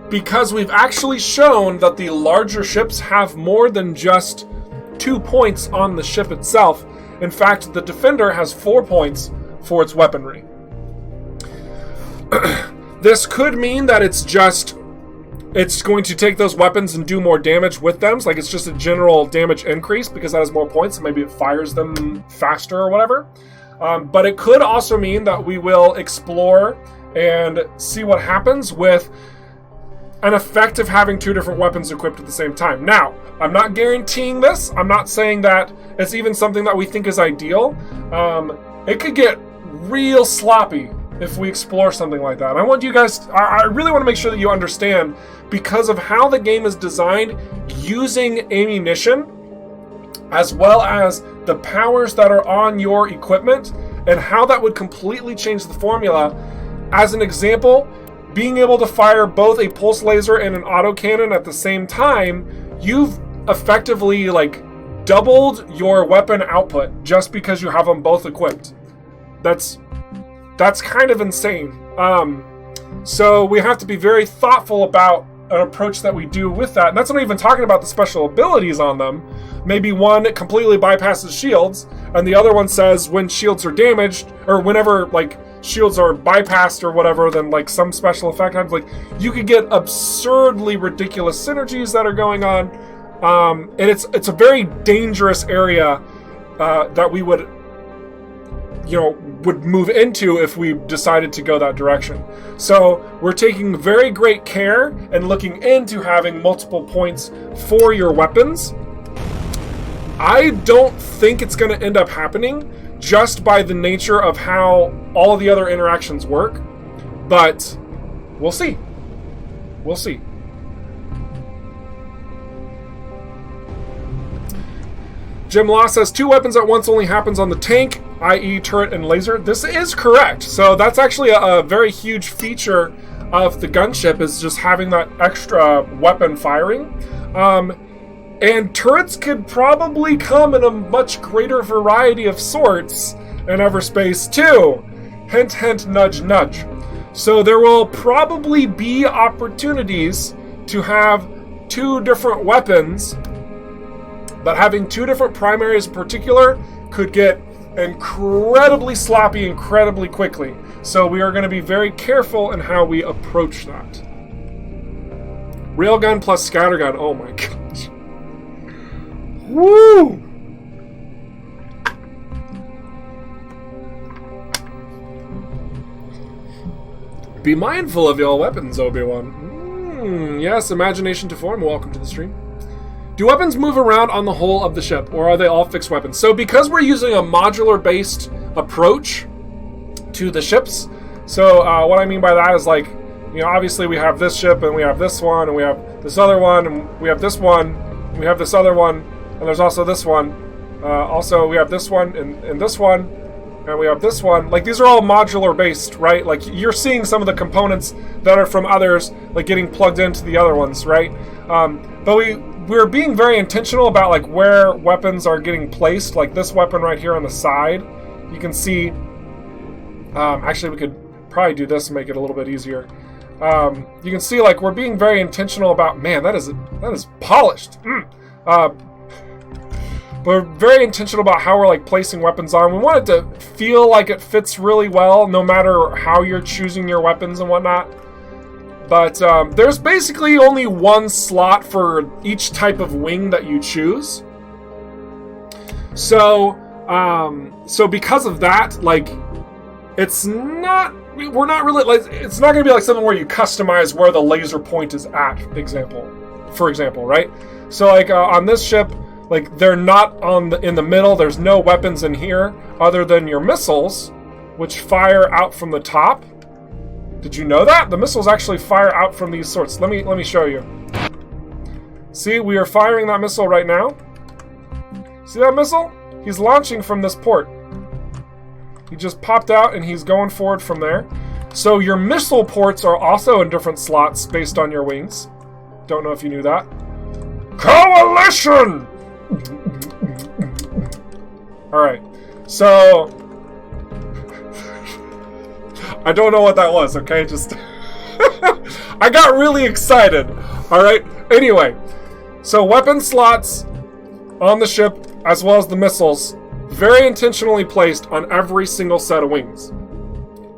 A: because we've actually shown that the larger ships have more than just 2 points on the ship itself. In fact, the Defender has 4 points for its weaponry. This could mean that it's going to take those weapons and do more damage with them. So like it's just a general damage increase because that has more points. Maybe it fires them faster or whatever. But it could also mean that we will explore and see what happens with an effect of having 2 different weapons equipped at the same time. Now, I'm not guaranteeing this. I'm not saying that it's even something that we think is ideal. It could get real sloppy if we explore something like that. I want you guys, I really want to make sure that you understand, because of how the game is designed, using ammunition, as well as the powers that are on your equipment, and how that would completely change the formula. As an example, being able to fire both a pulse laser and an autocannon at the same time, you've effectively, like, doubled your weapon output just because you have them both equipped. That's kind of insane. So we have to be very thoughtful about an approach that we do with that. And that's not even talking about the special abilities on them. Maybe one completely bypasses shields, and the other one says when shields are damaged, or whenever, like, shields are bypassed or whatever, then, like, some special effect happens. Like, you could get absurdly ridiculous synergies that are going on. And it's a very dangerous area that we would move into if we decided to go that direction. So we're taking very great care and looking into having multiple points for your weapons. I don't think it's going to end up happening just by the nature of how all of the other interactions work, but we'll see. We'll see. Jim Law says 2 weapons at once only happens on the tank, i.e. turret and laser. This is correct. So that's actually a very huge feature of the gunship, is just having that extra weapon firing. And turrets could probably come in a much greater variety of sorts in Everspace too. Hint, hint, nudge, nudge. So there will probably be opportunities to have 2 different weapons, but having 2 different primaries in particular could get incredibly sloppy incredibly quickly. So we are going to be very careful in how we approach that. Railgun plus scattergun. Oh my gosh. Woo! Be mindful of your weapons, Obi-Wan. Yes, imagination to form. Welcome to the stream. Do weapons move around on the whole of the ship, or are they all fixed weapons? So because we're using a modular-based approach to the ships, so what I mean by that is, like, obviously we have this ship, and we have this one, and we have this other one, and we have this one, and we have this other one, and there's also this one. Also, we have this one, and this one, and we have this one. Like, these are all modular-based, right? Like, you're seeing some of the components that are from others, like, getting plugged into the other ones, right? But we're being very intentional about, like, where weapons are getting placed. Like this weapon right here on the side, you can see. Actually, we could probably do this and make it a little bit easier. You can see, like, we're being very intentional about. Man, that is polished. We're very intentional about how we're, like, placing weapons on. We want it to feel like it fits really well, no matter how you're choosing your weapons and whatnot. But there's basically only one slot for each type of wing that you choose. So because of that, like, we're not really, like, it's not going to be like something where you customize where the laser point is at, for example, right? So, like, on this ship, like, they're not in the middle. There's no weapons in here other than your missiles, which fire out from the top. Did you know that? The missiles actually fire out from these sorts. Let me show you. See, we are firing that missile right now. See that missile? He's launching from this port. He just popped out and he's going forward from there. So your missile ports are also in different slots based on your wings. Don't know if you knew that. Coalition! Alright, so I don't know what that was, okay? Just I got really excited. Alright, anyway. So weapon slots on the ship, as well as the missiles, very intentionally placed on every single set of wings.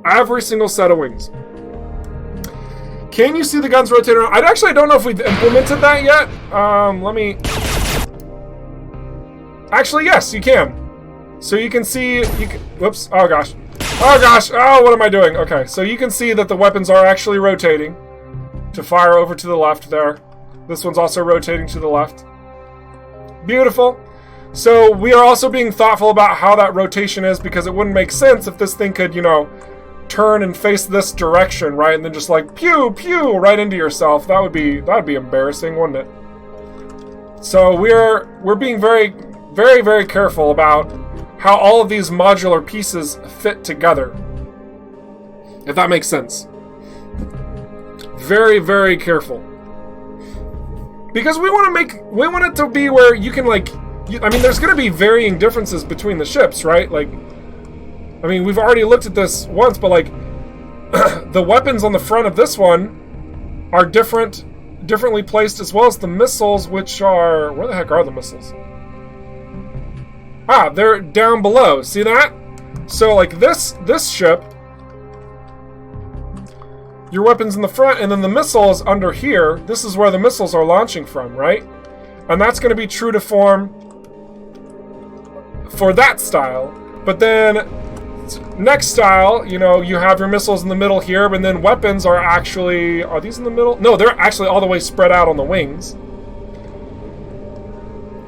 A: Every single set of wings. Can you see the guns rotate around? I don't know if we've implemented that yet. Let me... Actually, yes, you can. So you can see... Whoops. Oh, gosh. Oh, gosh. Oh, what am I doing? Okay, so you can see that the weapons are actually rotating to fire over to the left there. This one's also rotating to the left. Beautiful. So we are also being thoughtful about how that rotation is, because it wouldn't make sense if this thing could, turn and face this direction, right? And then just like pew pew right into yourself. That'd be embarrassing, wouldn't it? So we're being very, very, very careful about how all of these modular pieces fit together. If that makes sense. Very, very careful. Because we want it to be where you can there's going to be varying differences between the ships, right? Like, I mean, we've already looked at this once, but like, the weapons on the front of this one are differently placed, as well as the missiles, which are, where the heck are the missiles? Ah, they're down below. See that? So like this ship, your weapons in the front, and then the missiles under here. This is where the missiles are launching from, right? And that's going to be true to form for that style. But then next style, you know, you have your missiles in the middle here, but then weapons are these in the middle? No, they're actually all the way spread out on the wings.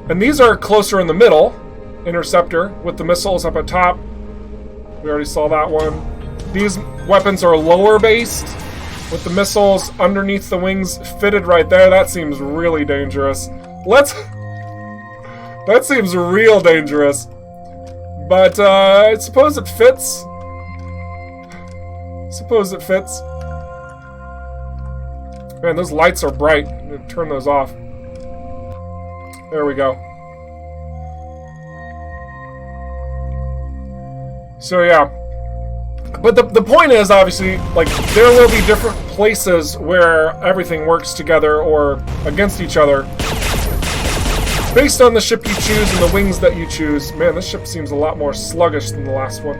A: And these are closer in the middle. Interceptor with the missiles up at top. We already saw that one. These weapons are lower based with the missiles underneath the wings fitted right there. That seems really dangerous. That seems real dangerous. But I suppose it fits. Man, those lights are bright. I'm gonna turn those off. There we go. So yeah. But the point is, obviously, like, there will be different places where everything works together or against each other based on the ship you choose and the wings that you choose. Man, this ship seems a lot more sluggish than the last one.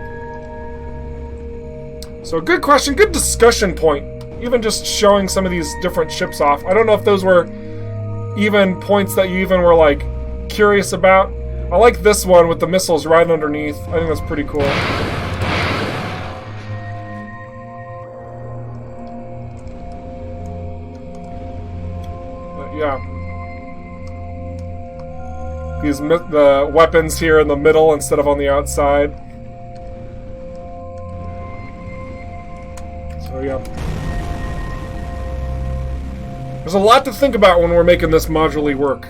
A: So good question, good discussion point. Even just showing some of these different ships off. I don't know if those were even points that you even were, like, curious about. I like this one with the missiles right underneath. I think that's pretty cool. Yeah. The weapons here in the middle instead of on the outside. So yeah. There's a lot to think about when we're making this modularly work.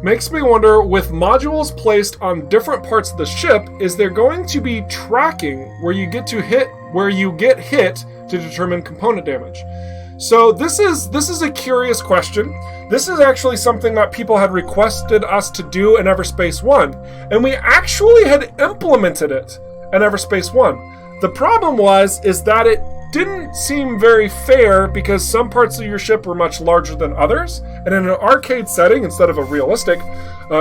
A: Makes me wonder, with modules placed on different parts of the ship, is there going to be tracking where you get hit to determine component damage? So this is a curious question. This is actually something that people had requested us to do in Everspace 1, and we actually had implemented it in Everspace 1. The problem is that it didn't seem very fair because some parts of your ship were much larger than others, and in an arcade setting instead of a realistic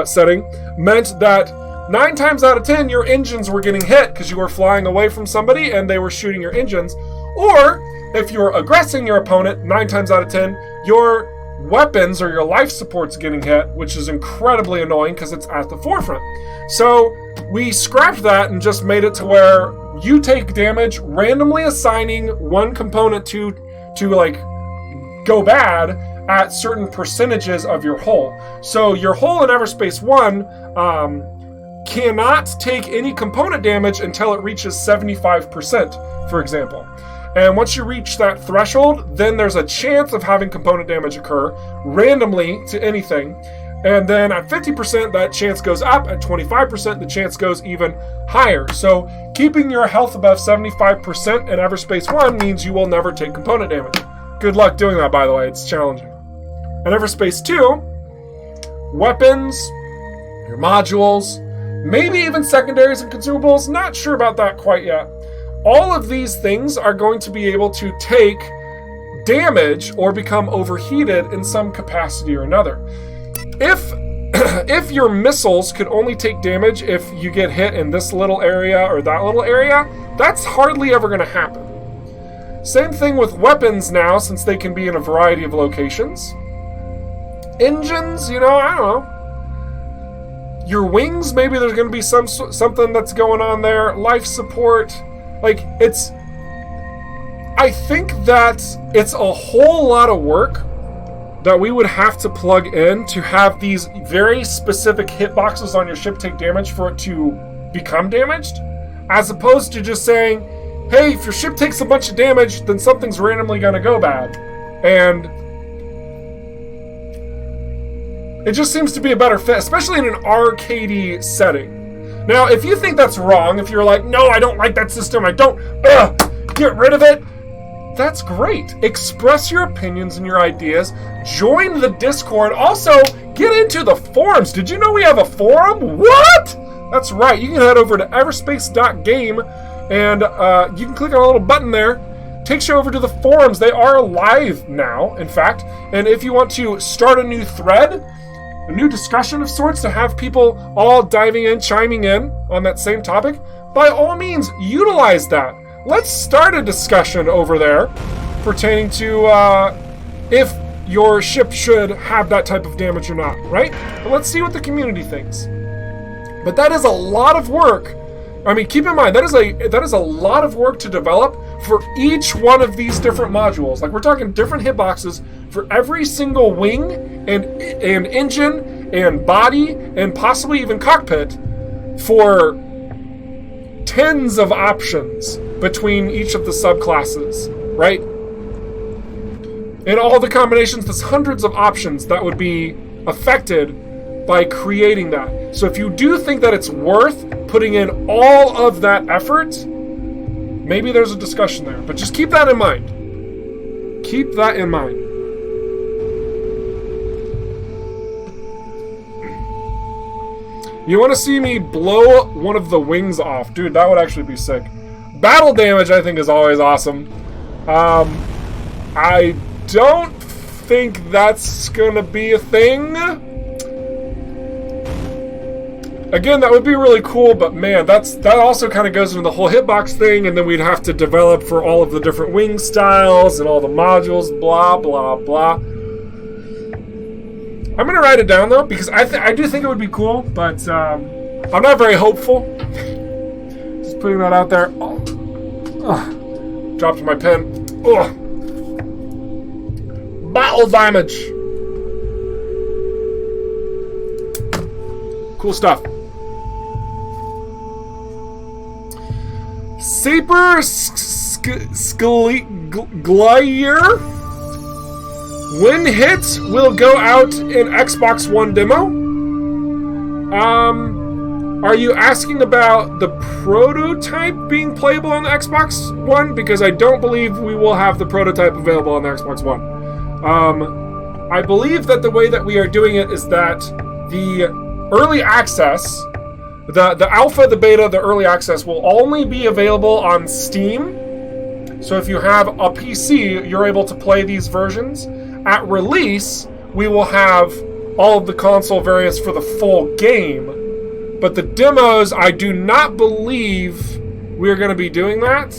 A: setting meant that 9 times out of 10 your engines were getting hit because you were flying away from somebody and they were shooting your engines, or if you were aggressing your opponent, 9 times out of 10 your weapons or your life support's getting hit, which is incredibly annoying because it's at the forefront. So we scrapped that and just made it to where you take damage, randomly assigning one component to like go bad at certain percentages of your hull. So your hull in Everspace 1 cannot take any component damage until it reaches 75%, for example. And once you reach that threshold, then there's a chance of having component damage occur randomly to anything. And then at 50%, that chance goes up. At 25%, the chance goes even higher. So keeping your health above 75% in Everspace 1 means you will never take component damage. Good luck doing that, by the way. It's challenging. In Everspace 2, weapons, your modules, maybe even secondaries and consumables, not sure about that quite yet. All of these things are going to be able to take damage or become overheated in some capacity or another. If your missiles could only take damage if you get hit in this little area or that little area, that's hardly ever going to happen. Same thing with weapons now, since they can be in a variety of locations. engines, you know, I don't know. Your wings, maybe there's going to be something that's going on there. Life support. Like, I think that it's a whole lot of work that we would have to plug in to have these very specific hitboxes on your ship take damage for it to become damaged, as opposed to just saying, hey, if your ship takes a bunch of damage, then something's randomly going to go bad. And it just seems to be a better fit, especially in an arcadey setting. Now, if you think that's wrong, if you're like, no, I don't like that system, I don't, get rid of it, that's great. Express your opinions and your ideas. Join the Discord. Also, get into the forums. Did you know we have a forum? What? That's right. You can head over to everspace.game and you can click on a little button there. Takes you over to the forums. They are live now, in fact. And if you want to start a new thread, a new discussion of sorts to have people all diving in, chiming in on that same topic, by all means, utilize that. Let's start a discussion over there pertaining to if your ship should have that type of damage or not, right? But let's see what the community thinks. But that is a lot of work. I mean, keep in mind, that is a lot of work to develop for each one of these different modules. Like, we're talking different hitboxes for every single wing and engine and body and possibly even cockpit for tens of options between each of the subclasses, right? In all the combinations, there's hundreds of options that would be affected by creating that. So if you do think that it's worth putting in all of that effort, maybe there's a discussion there. But just keep that in mind. Keep that in mind. You want to see me blow one of the wings off? Dude, that would actually be sick. Battle damage, I think, is always awesome. I don't think that's gonna be a thing. Again, that would be really cool, but man, that also kind of goes into the whole hitbox thing, and then we'd have to develop for all of the different wing styles and all the modules, blah, blah, blah. I'm gonna write it down, though, because I do think it would be cool, but I'm not very hopeful. Just putting that out there. Dropped my pen. Battle damage. Cool stuff. Saper Glier. When hits will go out in Xbox One demo. Are you asking about the prototype being playable on the Xbox One? Because I don't believe we will have the prototype available on the Xbox One. I believe that the way that we are doing it is that the early access, the alpha, the beta, the early access will only be available on Steam. So if you have a PC, you're able to play these versions. At release, we will have all of the console variants for the full game. But the demos, I do not believe we're going to be doing that.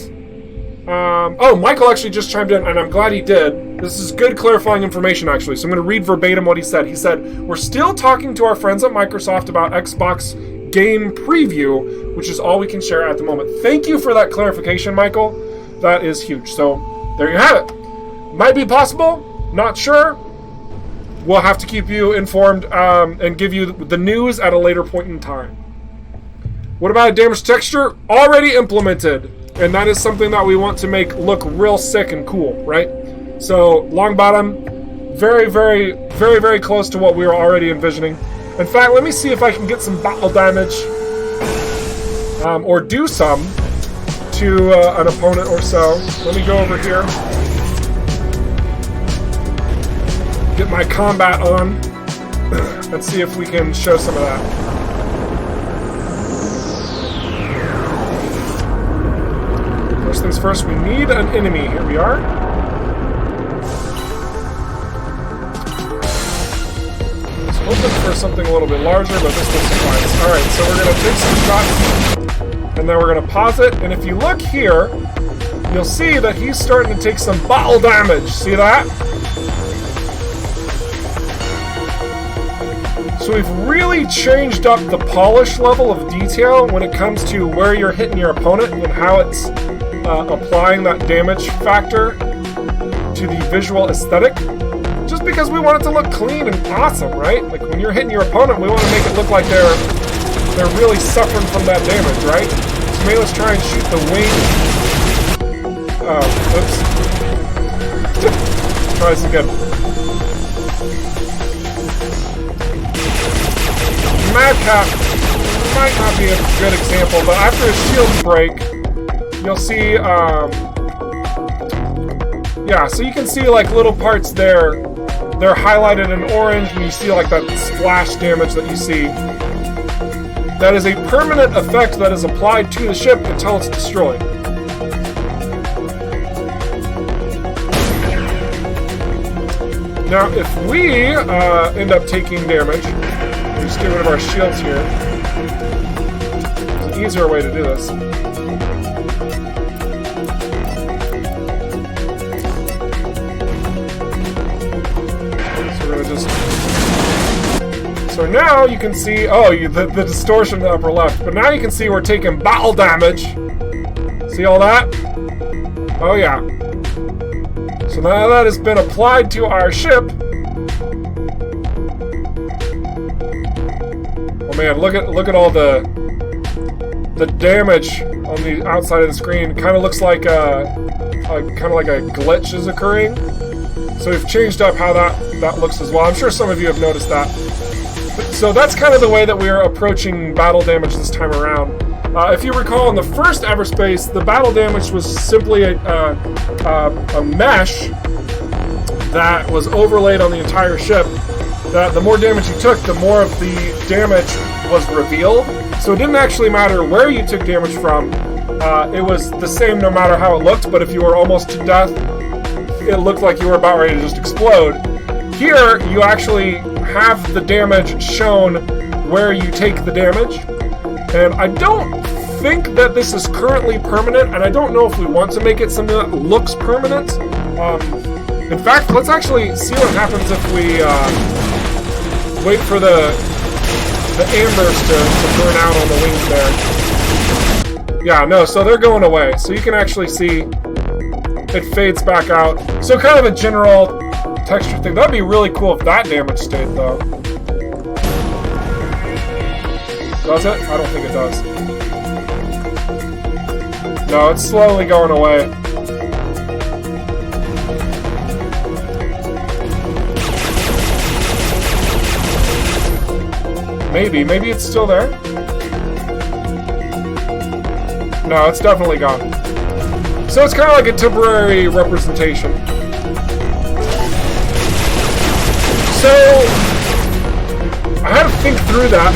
A: Oh, Michael actually just chimed in, and I'm glad he did. This is good clarifying information, actually. So I'm going to read verbatim what he said. He said, we're still talking to our friends at Microsoft about Xbox Game Preview, which is all we can share at the moment. Thank you for that clarification, Michael. That is huge. So there you have it. Might be possible. Not sure. We'll have to keep you informed and give you the news at a later point in time. What about a damaged texture? Already implemented. And that is something that we want to make look real sick and cool, right? So, long bottom, very, very, very, very close to what we were already envisioning. In fact, let me see if I can get some battle damage or do some to an opponent or so. Let me go over here. Get my combat on. Let's see if we can show some of that. First things first, we need an enemy. Here we are. I was hoping for something a little bit larger, but this will suffice. Alright, so we're going to take some shots, and then we're going to pause it. And if you look here, you'll see that he's starting to take some battle damage. See that? So we've really changed up the polish level of detail when it comes to where you're hitting your opponent and how it's applying that damage factor to the visual aesthetic. Just because we want it to look clean and awesome, right? Like when you're hitting your opponent, we want to make it look like they're really suffering from that damage, right? So maybe let's try and shoot the wing. Oops. Try this again. Madcap might not be a good example, but after a shield break, you'll see, yeah, so you can see like little parts there. They're highlighted in orange, and you see like that splash damage that you see. That is a permanent effect that is applied to the ship until it's destroyed. Now, if we end up taking damage, just get rid of our shields here. There's an easier way to do this. So we're gonna just. So now you can see. Oh, the distortion in the upper left. But now you can see we're taking battle damage. See all that? Oh yeah. So now that has been applied to our ship. Man, look at all the damage on the outside of the screen. It kind of looks like a glitch is occurring. So we've changed up how that looks as well. I'm sure some of you have noticed that. So that's kind of the way that we are approaching battle damage this time around. If you recall, in the first Everspace, the battle damage was simply a mesh that was overlaid on the entire ship. That the more damage you took, the more of the damage was revealed. So it didn't actually matter where you took damage from. It was the same no matter how it looked, but if you were almost to death, it looked like you were about ready to just explode. Here, you actually have the damage shown where you take the damage. And I don't think that this is currently permanent, and I don't know if we want to make it something that looks permanent. In fact, let's actually see what happens if we wait for the ambers to burn out on the wings there. Yeah, no, so they're going away. So you can actually see it fades back out. So kind of a general texture thing. That'd be really cool if that damage stayed, though. Does it? I don't think it does. No, it's slowly going away. Maybe it's still there. No, it's definitely gone. So it's kind of like a temporary representation. So I had to think through that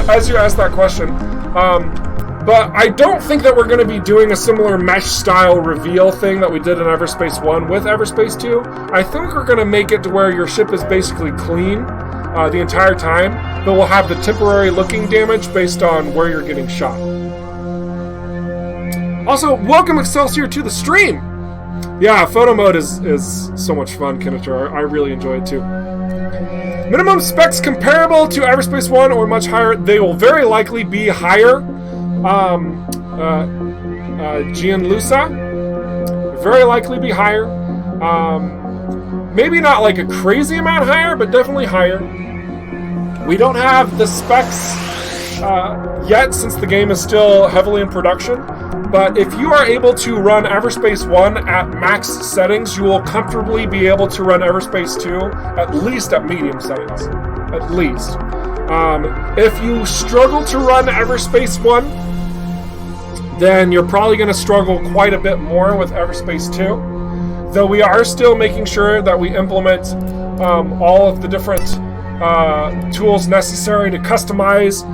A: as you asked that question. But I don't think that we're going to be doing a similar mesh-style reveal thing that we did in Everspace 1 with Everspace 2. I think we're going to make it to where your ship is basically clean the entire time, but we'll have the temporary looking damage based on where you're getting shot. Also, welcome Excelsior to the stream! Yeah, photo mode is so much fun, Kinator. I really enjoy it too. Minimum specs comparable to Everspace 1 or much higher. They will very likely be higher. Gianlusa, very likely be higher. Maybe not like a crazy amount higher, but definitely higher. We don't have the specs yet, since the game is still heavily in production. But if you are able to run Everspace 1 at max settings, you will comfortably be able to run Everspace 2 at least at medium settings. At least. If you struggle to run Everspace 1, then you're probably going to struggle quite a bit more with Everspace 2. Though we are still making sure that we implement all of the different tools necessary to customize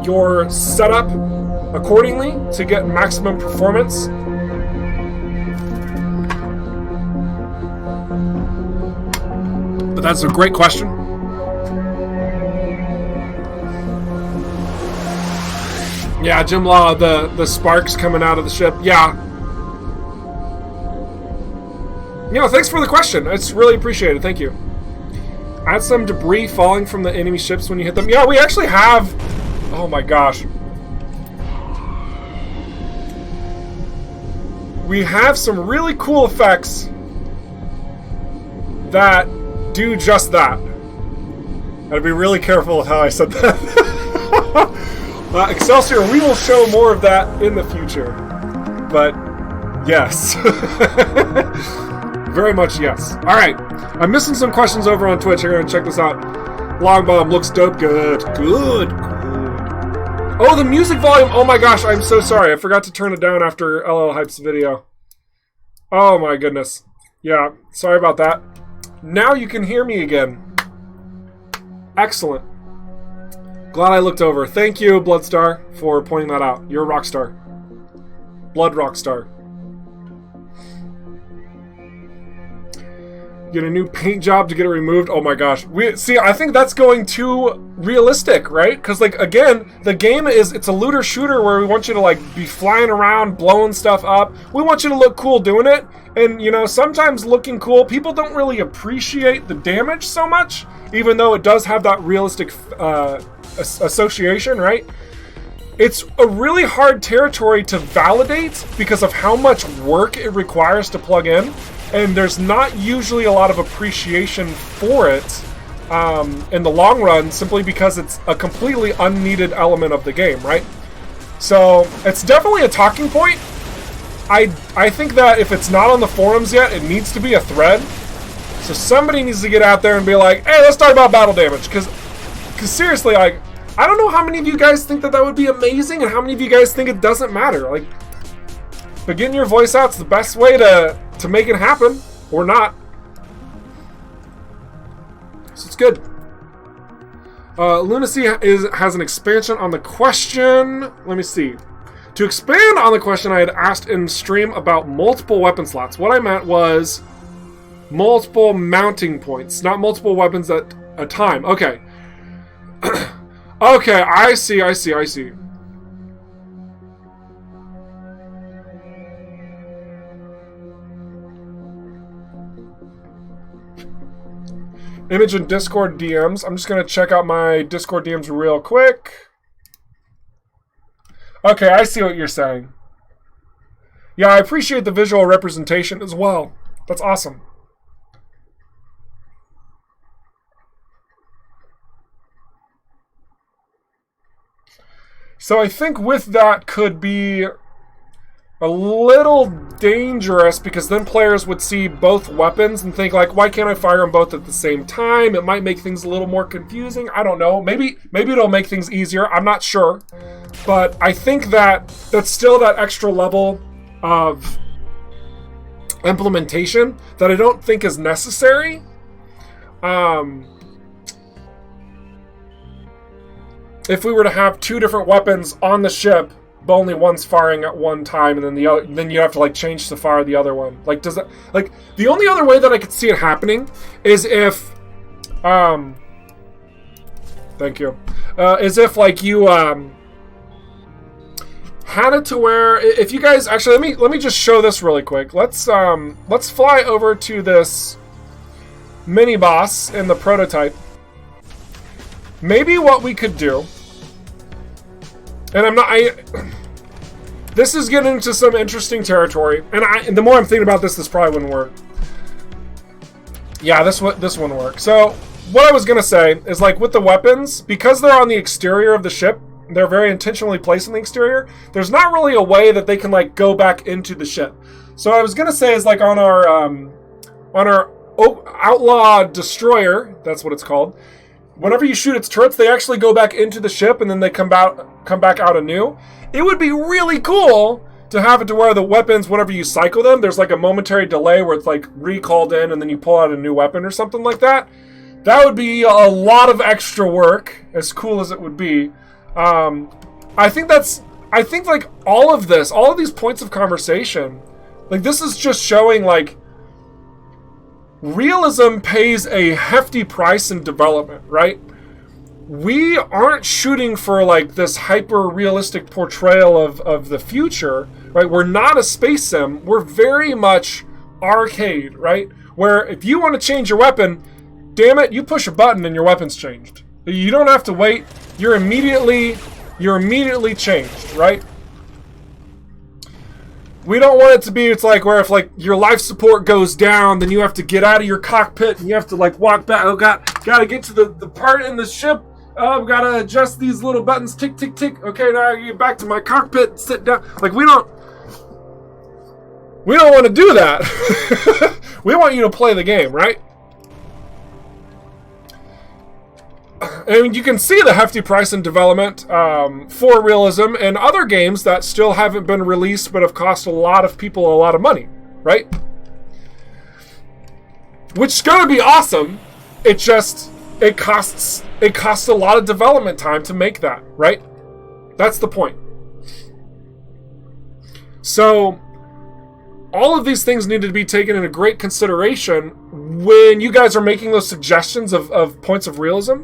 A: your setup accordingly to get maximum performance. But that's a great question. Yeah, Jim Law, the sparks coming out of the ship. Yeah. You know, thanks for the question. It's really appreciated. Thank you. Add some debris falling from the enemy ships when you hit them. Yeah, we actually have... Oh my gosh. We have some really cool effects that do just that. I'd be really careful with how I said that. Excelsior, we will show more of that in the future. But, yes. Very much yes. Alright, I'm missing some questions over on Twitch. I'm going to check this out. Long bomb looks dope. Good. Good. Oh, the music volume. Oh my gosh, I'm so sorry. I forgot to turn it down after LL Hype's video. Oh my goodness. Yeah, sorry about that. Now you can hear me again. Excellent. Glad I looked over. Thank you, Bloodstar, for pointing that out. You're a rock star. Blood rock star. Get a new paint job to get it removed. Oh my gosh. I think that's going too realistic, right? Because, like, again, the game it's a looter shooter where we want you to, like, be flying around, blowing stuff up. We want you to look cool doing it. And, you know, sometimes looking cool, people don't really appreciate the damage so much, even though it does have that realistic association, right? It's a really hard territory to validate because of how much work it requires to plug in. And there's not usually a lot of appreciation for it in the long run, simply because it's a completely unneeded element of the game, right? So it's definitely a talking point. I think that if it's not on the forums yet, it needs to be a thread. So somebody needs to get out there and be like, hey, let's talk about battle damage. Because seriously, like, I don't know how many of you guys think that would be amazing and how many of you guys think it doesn't matter. Like, but getting your voice out's the best way to make it happen, or not. So it's good. Lunacy has an expansion on the question. Let me see. To expand on the question I had asked in stream about multiple weapon slots, what I meant was multiple mounting points, not multiple weapons at a time. Okay. Okay, I see. Image in Discord DMs. I'm just going to check out my Discord DMs real quick. Okay, I see what you're saying. Yeah, I appreciate the visual representation as well. That's awesome. So I think with that could be a little dangerous, because then players would see both weapons and think, like, why can't I fire them both at the same time? It might make things a little more confusing. I don't know. Maybe it'll make things easier. I'm not sure. But I think that's still that extra level of implementation that I don't think is necessary. If we were to have two different weapons on the ship, but only one's firing at one time, and then you have to, like, change to fire the other one. Like, does that, like, the only other way that I could see it happening is if, thank you, is if, like, you had it to where, if you guys actually, let me just show this really quick. Let's fly over to this mini boss in the prototype. Maybe what we could do. And this is getting into some interesting territory, and the more I'm thinking about this probably wouldn't work. Yeah, this wouldn't work. So what I was gonna say is, like, with the weapons, because they're on the exterior of the ship, they're very intentionally placed on the exterior. There's not really a way that they can, like, go back into the ship. So what I was gonna say is, like, on our Outlaw Destroyer, that's what it's called. Whenever you shoot its turrets, they actually go back into the ship, and then they come back out anew. It would be really cool to have it to where the weapons, whenever you cycle them, there's, like, a momentary delay where it's, like, recalled in, and then you pull out a new weapon or something like that. That would be a lot of extra work, as cool as it would be. I think like all of these points of conversation, like, this is just showing, like, realism pays a hefty price in development, right? We aren't shooting for, like, this hyper-realistic portrayal of the future, right? We're not a space sim. We're very much arcade, right? Where if you want to change your weapon, damn it, you push a button and your weapon's changed. You don't have to wait. You're immediately changed, right? We don't want it to be, it's like where if like your life support goes down, then you have to get out of your cockpit and you have to like walk back. Oh, gotta get to the part in the ship. Oh, I've gotta adjust these little buttons. Tick, tick, tick. Okay, now I get back to my cockpit and sit down. Like we don't want to do that. We want you to play the game, right? And you can see the hefty price in development for realism and other games that still haven't been released but have cost a lot of people a lot of money, right? Which is going to be awesome. It costs a lot of development time to make that, right? That's the point. So all of these things need to be taken into great consideration when you guys are making those suggestions of points of realism.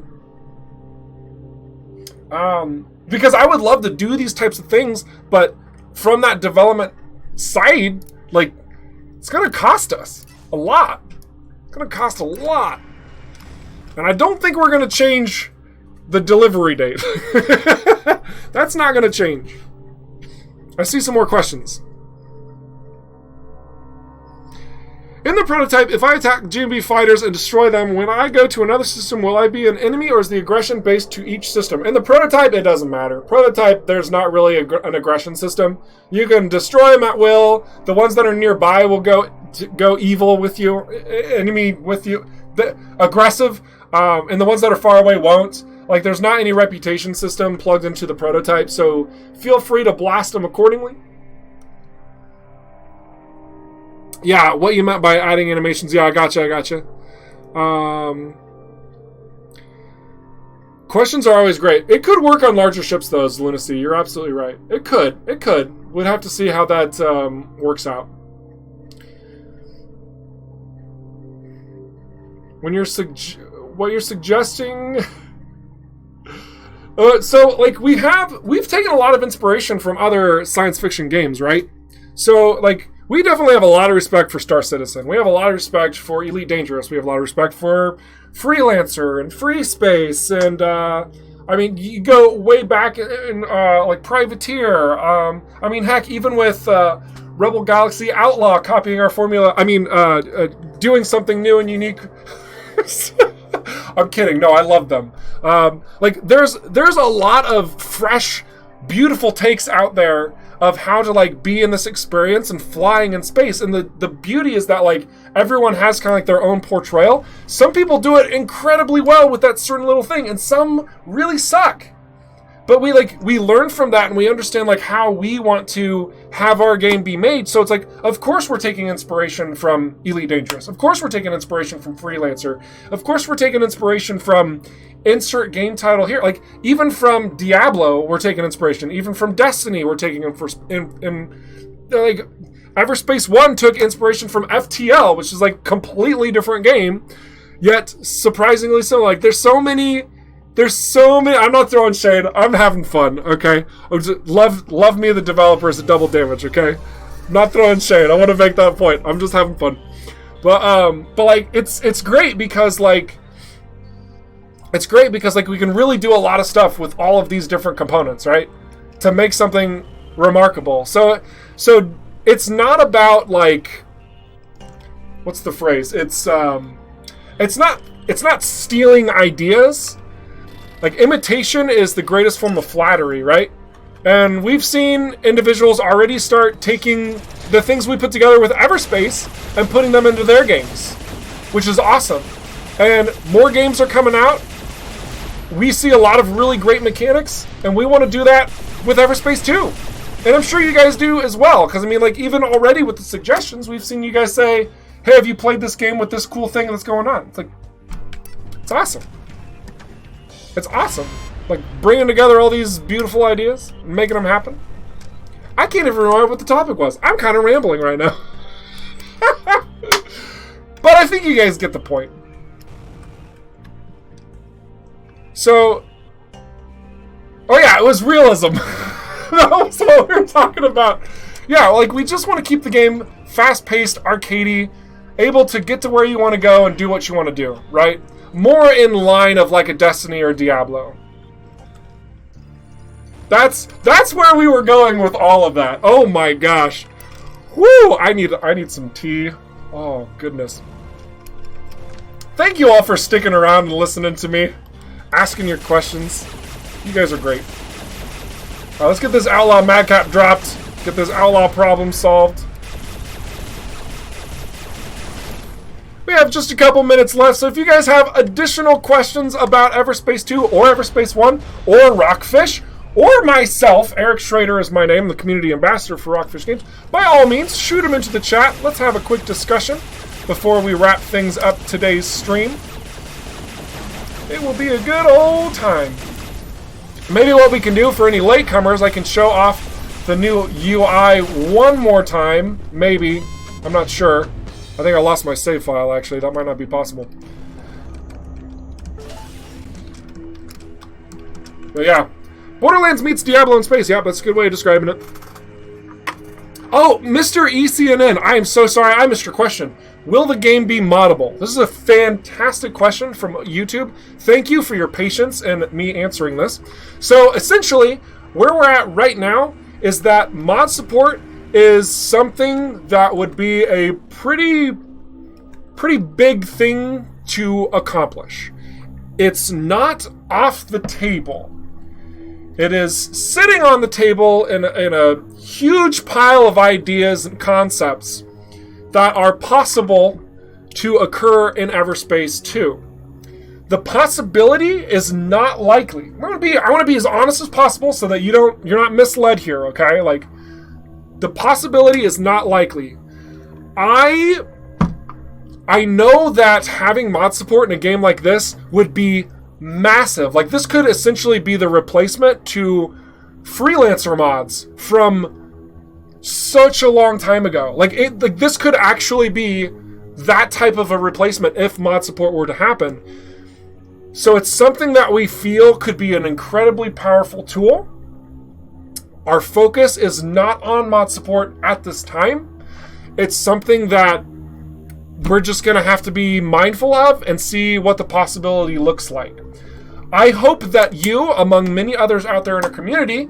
A: Because I would love to do these types of things, but from that development side, like, it's going to cost us a lot. It's going to cost a lot. And I don't think we're going to change the delivery date. That's not going to change. I see some more questions. In the prototype, if I attack GMB fighters and destroy them, when I go to another system, will I be an enemy or is the aggression based to each system? In the prototype, it doesn't matter. Prototype, there's not really an aggression system. You can destroy them at will. The ones that are nearby will go evil with you, enemy with you, aggressive, and the ones that are far away won't. Like, there's not any reputation system plugged into the prototype, so feel free to blast them accordingly. Yeah, what you meant by adding animations. Yeah, I gotcha. Questions are always great. It could work on larger ships, though, as Lunacy. You're absolutely right. It could. We'd have to see how that works out. When you're what you're suggesting... so, like, we've taken a lot of inspiration from other science fiction games, right? So, like... We definitely have a lot of respect for Star Citizen. We have a lot of respect for Elite Dangerous. We have a lot of respect for Freelancer and Free Space. And, I mean, you go way back in, like, Privateer. I mean, heck, even with Rebel Galaxy Outlaw copying our formula. I mean, doing something new and unique. I'm kidding. No, I love them. Like, there's a lot of fresh, beautiful takes out there of how to, like, be in this experience and flying in space. And the beauty is that, like, everyone has kind of like their own portrayal. Some people do it incredibly well with that certain little thing, and some really suck. But we learn from that, and we understand, like, how we want to have our game be made. So it's like, of course we're taking inspiration from Elite Dangerous. Of course we're taking inspiration from Freelancer. Of course we're taking inspiration from insert game title here. Like, even from Diablo, we're taking inspiration. Even from Destiny, we're taking like, Everspace 1 took inspiration from FTL, which is, like, completely different game. Yet, surprisingly so. Like, there's so many... I'm not throwing shade. I'm having fun, okay? Love me, the developers, at Double Damage, okay? I'm not throwing shade. I want to make that point. I'm just having fun. But like, it's great because, like... It's great because, like, we can really do a lot of stuff with all of these different components, right? To make something remarkable. So it's not about, like... What's the phrase? It's not stealing ideas. Like, imitation is the greatest form of flattery, right? And we've seen individuals already start taking the things we put together with Everspace and putting them into their games, which is awesome. And more games are coming out. We see a lot of really great mechanics, and we want to do that with Everspace too. And I'm sure you guys do as well, because, I mean, like, even already with the suggestions, we've seen you guys say, hey, have you played this game with this cool thing that's going on? It's like, it's awesome. It's awesome. Like, bringing together all these beautiful ideas and making them happen. I can't even remember what the topic was. I'm kind of rambling right now. But I think you guys get the point. So, oh yeah, it was realism. That was what we were talking about. Yeah, like, we just want to keep the game fast-paced, arcadey, able to get to where you want to go and do what you want to do, right? More in line of like a Destiny or Diablo. That's where we were going with all of that. Oh my gosh. Woo! I need some tea. Oh goodness. Thank you all for sticking around and listening to me, asking your questions. You guys are great. Let's get this Outlaw Madcap dropped. Get this Outlaw problem solved. We have just a couple minutes left, so if you guys have additional questions about Everspace 2 or Everspace 1 or Rockfish, or myself, Eric Schrader is my name, the community ambassador for Rockfish Games, by all means, shoot them into the chat. Let's have a quick discussion before we wrap things up today's stream. It will be a good old time. Maybe what we can do for any latecomers, I can show off the new UI one more time. Maybe. I'm not sure. I think I lost my save file, actually. That might not be possible. But yeah. Borderlands meets Diablo in space. Yep, that's a good way of describing it. Oh, Mr. ECNN. I am so sorry. I missed your question. Will the game be moddable? This is a fantastic question from YouTube. Thank you for your patience in me answering this. So, essentially, where we're at right now is that mod support is something that would be a pretty big thing to accomplish. It's not off the table. It is sitting on the table in a huge pile of ideas and concepts that are possible to occur in Everspace 2. The possibility is not likely. I want to be as honest as possible so that you're not misled here, okay? Like, the possibility is not likely. I know that having mod support in a game like this would be massive. Like, this could essentially be the replacement to freelancer mods from such a long time ago. Like this could actually be that type of a replacement if mod support were to happen. So it's something that we feel could be an incredibly powerful tool. Our focus is not on mod support at this time. It's something that we're just going to have to be mindful of and see what the possibility looks like. I hope that you, among many others out there in our community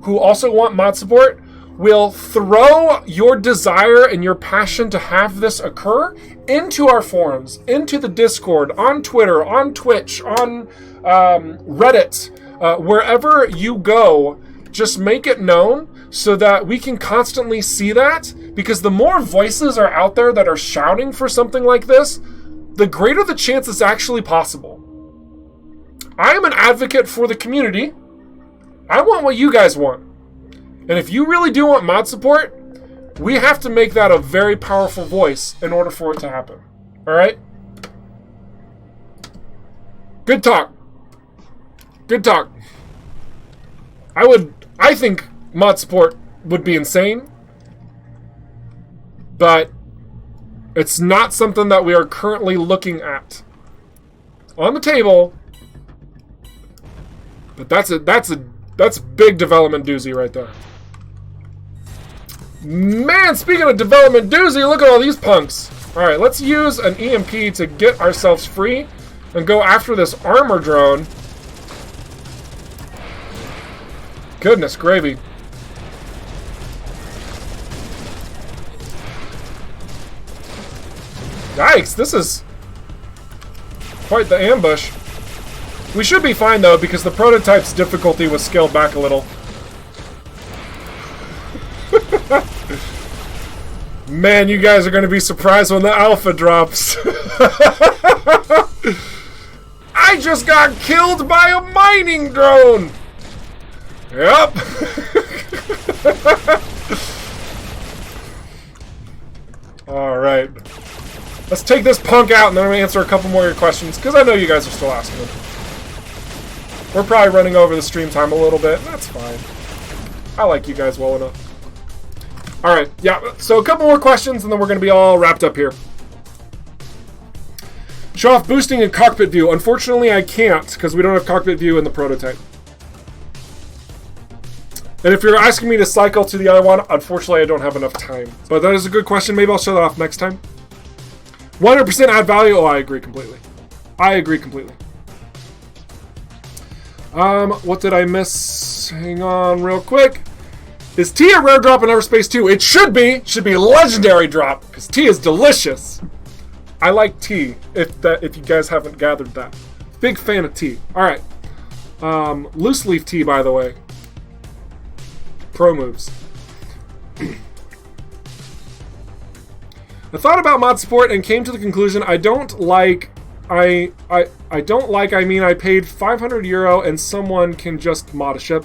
A: who also want mod support, will throw your desire and your passion to have this occur into our forums, into the Discord, on Twitter, on Twitch, on Reddit, wherever you go. Just make it known so that we can constantly see that, because the more voices are out there that are shouting for something like this, the greater the chance it's actually possible. I am an advocate for the community. I want what you guys want. And if you really do want mod support, we have to make that a very powerful voice in order for it to happen. Alright? Good talk. Good talk. I think mod support would be insane, but it's not something that we are currently looking at on the table. But that's a big development doozy right there. Man, speaking of development doozy, look at all these punks. Alright, let's use an EMP to get ourselves free and go after this armor drone. Goodness gravy. Yikes, this is quite the ambush. We should be fine though, because the prototype's difficulty was scaled back a little. Man, you guys are going to be surprised when the alpha drops. I just got killed by a mining drone! Yep. Alright. Let's take this punk out and then I'm going to answer a couple more of your questions, because I know you guys are still asking them. We're probably running over the stream time a little bit. That's fine. I like you guys well enough. Alright, yeah, so a couple more questions and then we're going to be all wrapped up here. Show off boosting and cockpit view. Unfortunately, I can't, because we don't have cockpit view in the prototype. And if you're asking me to cycle to the other one, unfortunately, I don't have enough time. But that is a good question. Maybe I'll show that off next time. 100% add value. Oh, I agree completely. I agree completely. What did I miss? Hang on real quick. Is tea a rare drop in Everspace 2? It should be. It should be a legendary drop, because tea is delicious. I like tea, if you guys haven't gathered that. Big fan of tea. Alright. Loose leaf tea, by the way. Pro moves. I thought about mod support and came to the conclusion I don't like. I mean I paid €500 and someone can just mod a ship.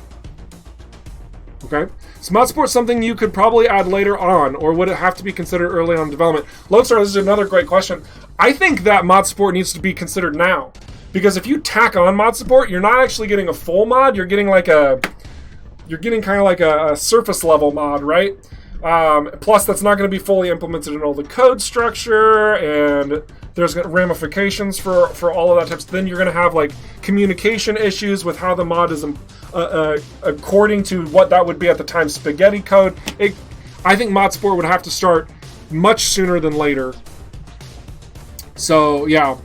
A: Okay. Is mod support something you could probably add later on, or would it have to be considered early on in development? Lodestar, this is another great question. I think that mod support needs to be considered now. Because if you tack on mod support, you're not actually getting a full mod, you're getting like you're getting kind of like a surface level mod, right? Plus, that's not going to be fully implemented in all the code structure, and there's ramifications for all of that types. Then you're going to have like communication issues with how the mod is according to what that would be at the time spaghetti code. I think mod support would have to start much sooner than later. So yeah,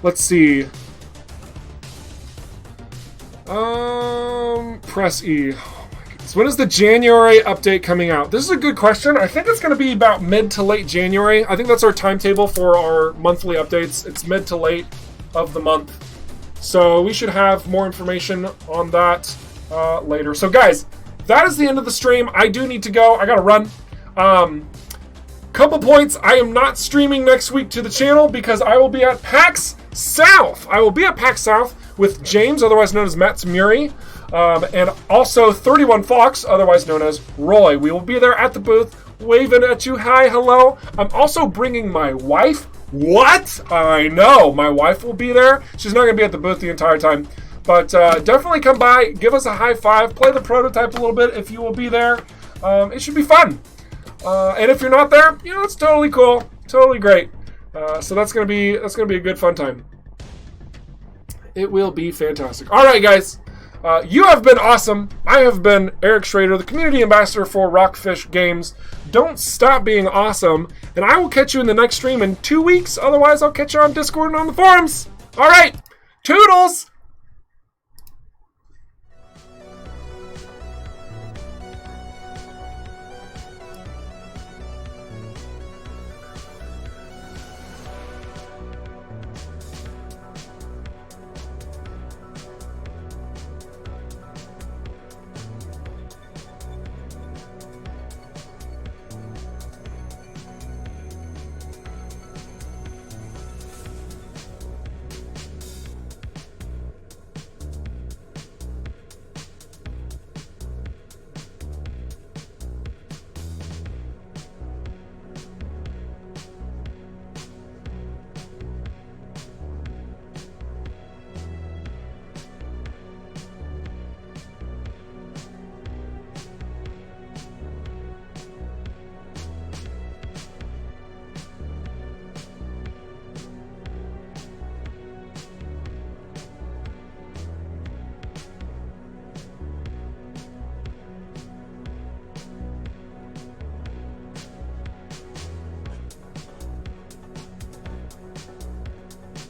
A: let's see. Press E. So when is the January update coming out? This is a good question. I think it's going to be about mid to late January. I think that's our timetable for our monthly updates. It's mid to late of the month. So we should have more information on that later. So guys, that is the end of the stream. I do need to go. I got to run. Couple points. I am not streaming next week to the channel because I will be at PAX South. I will be at PAX South with James, otherwise known as Matt Muri. And also 31 Fox, otherwise known as Roy. We will be there at the booth, waving at you. Hi, hello. I'm also bringing my wife. What? I know. My wife will be there. She's not going to be at the booth the entire time. But definitely come by, give us a high five, play the prototype a little bit if you will be there. It should be fun. And if you're not there, you know, it's totally cool. Totally great. So that's going to be a good fun time. It will be fantastic. All right, guys. You have been awesome. I have been Eric Schrader, the community ambassador for Rockfish Games. Don't stop being awesome, and I will catch you in the next stream in 2 weeks. Otherwise, I'll catch you on Discord and on the forums. All right, toodles!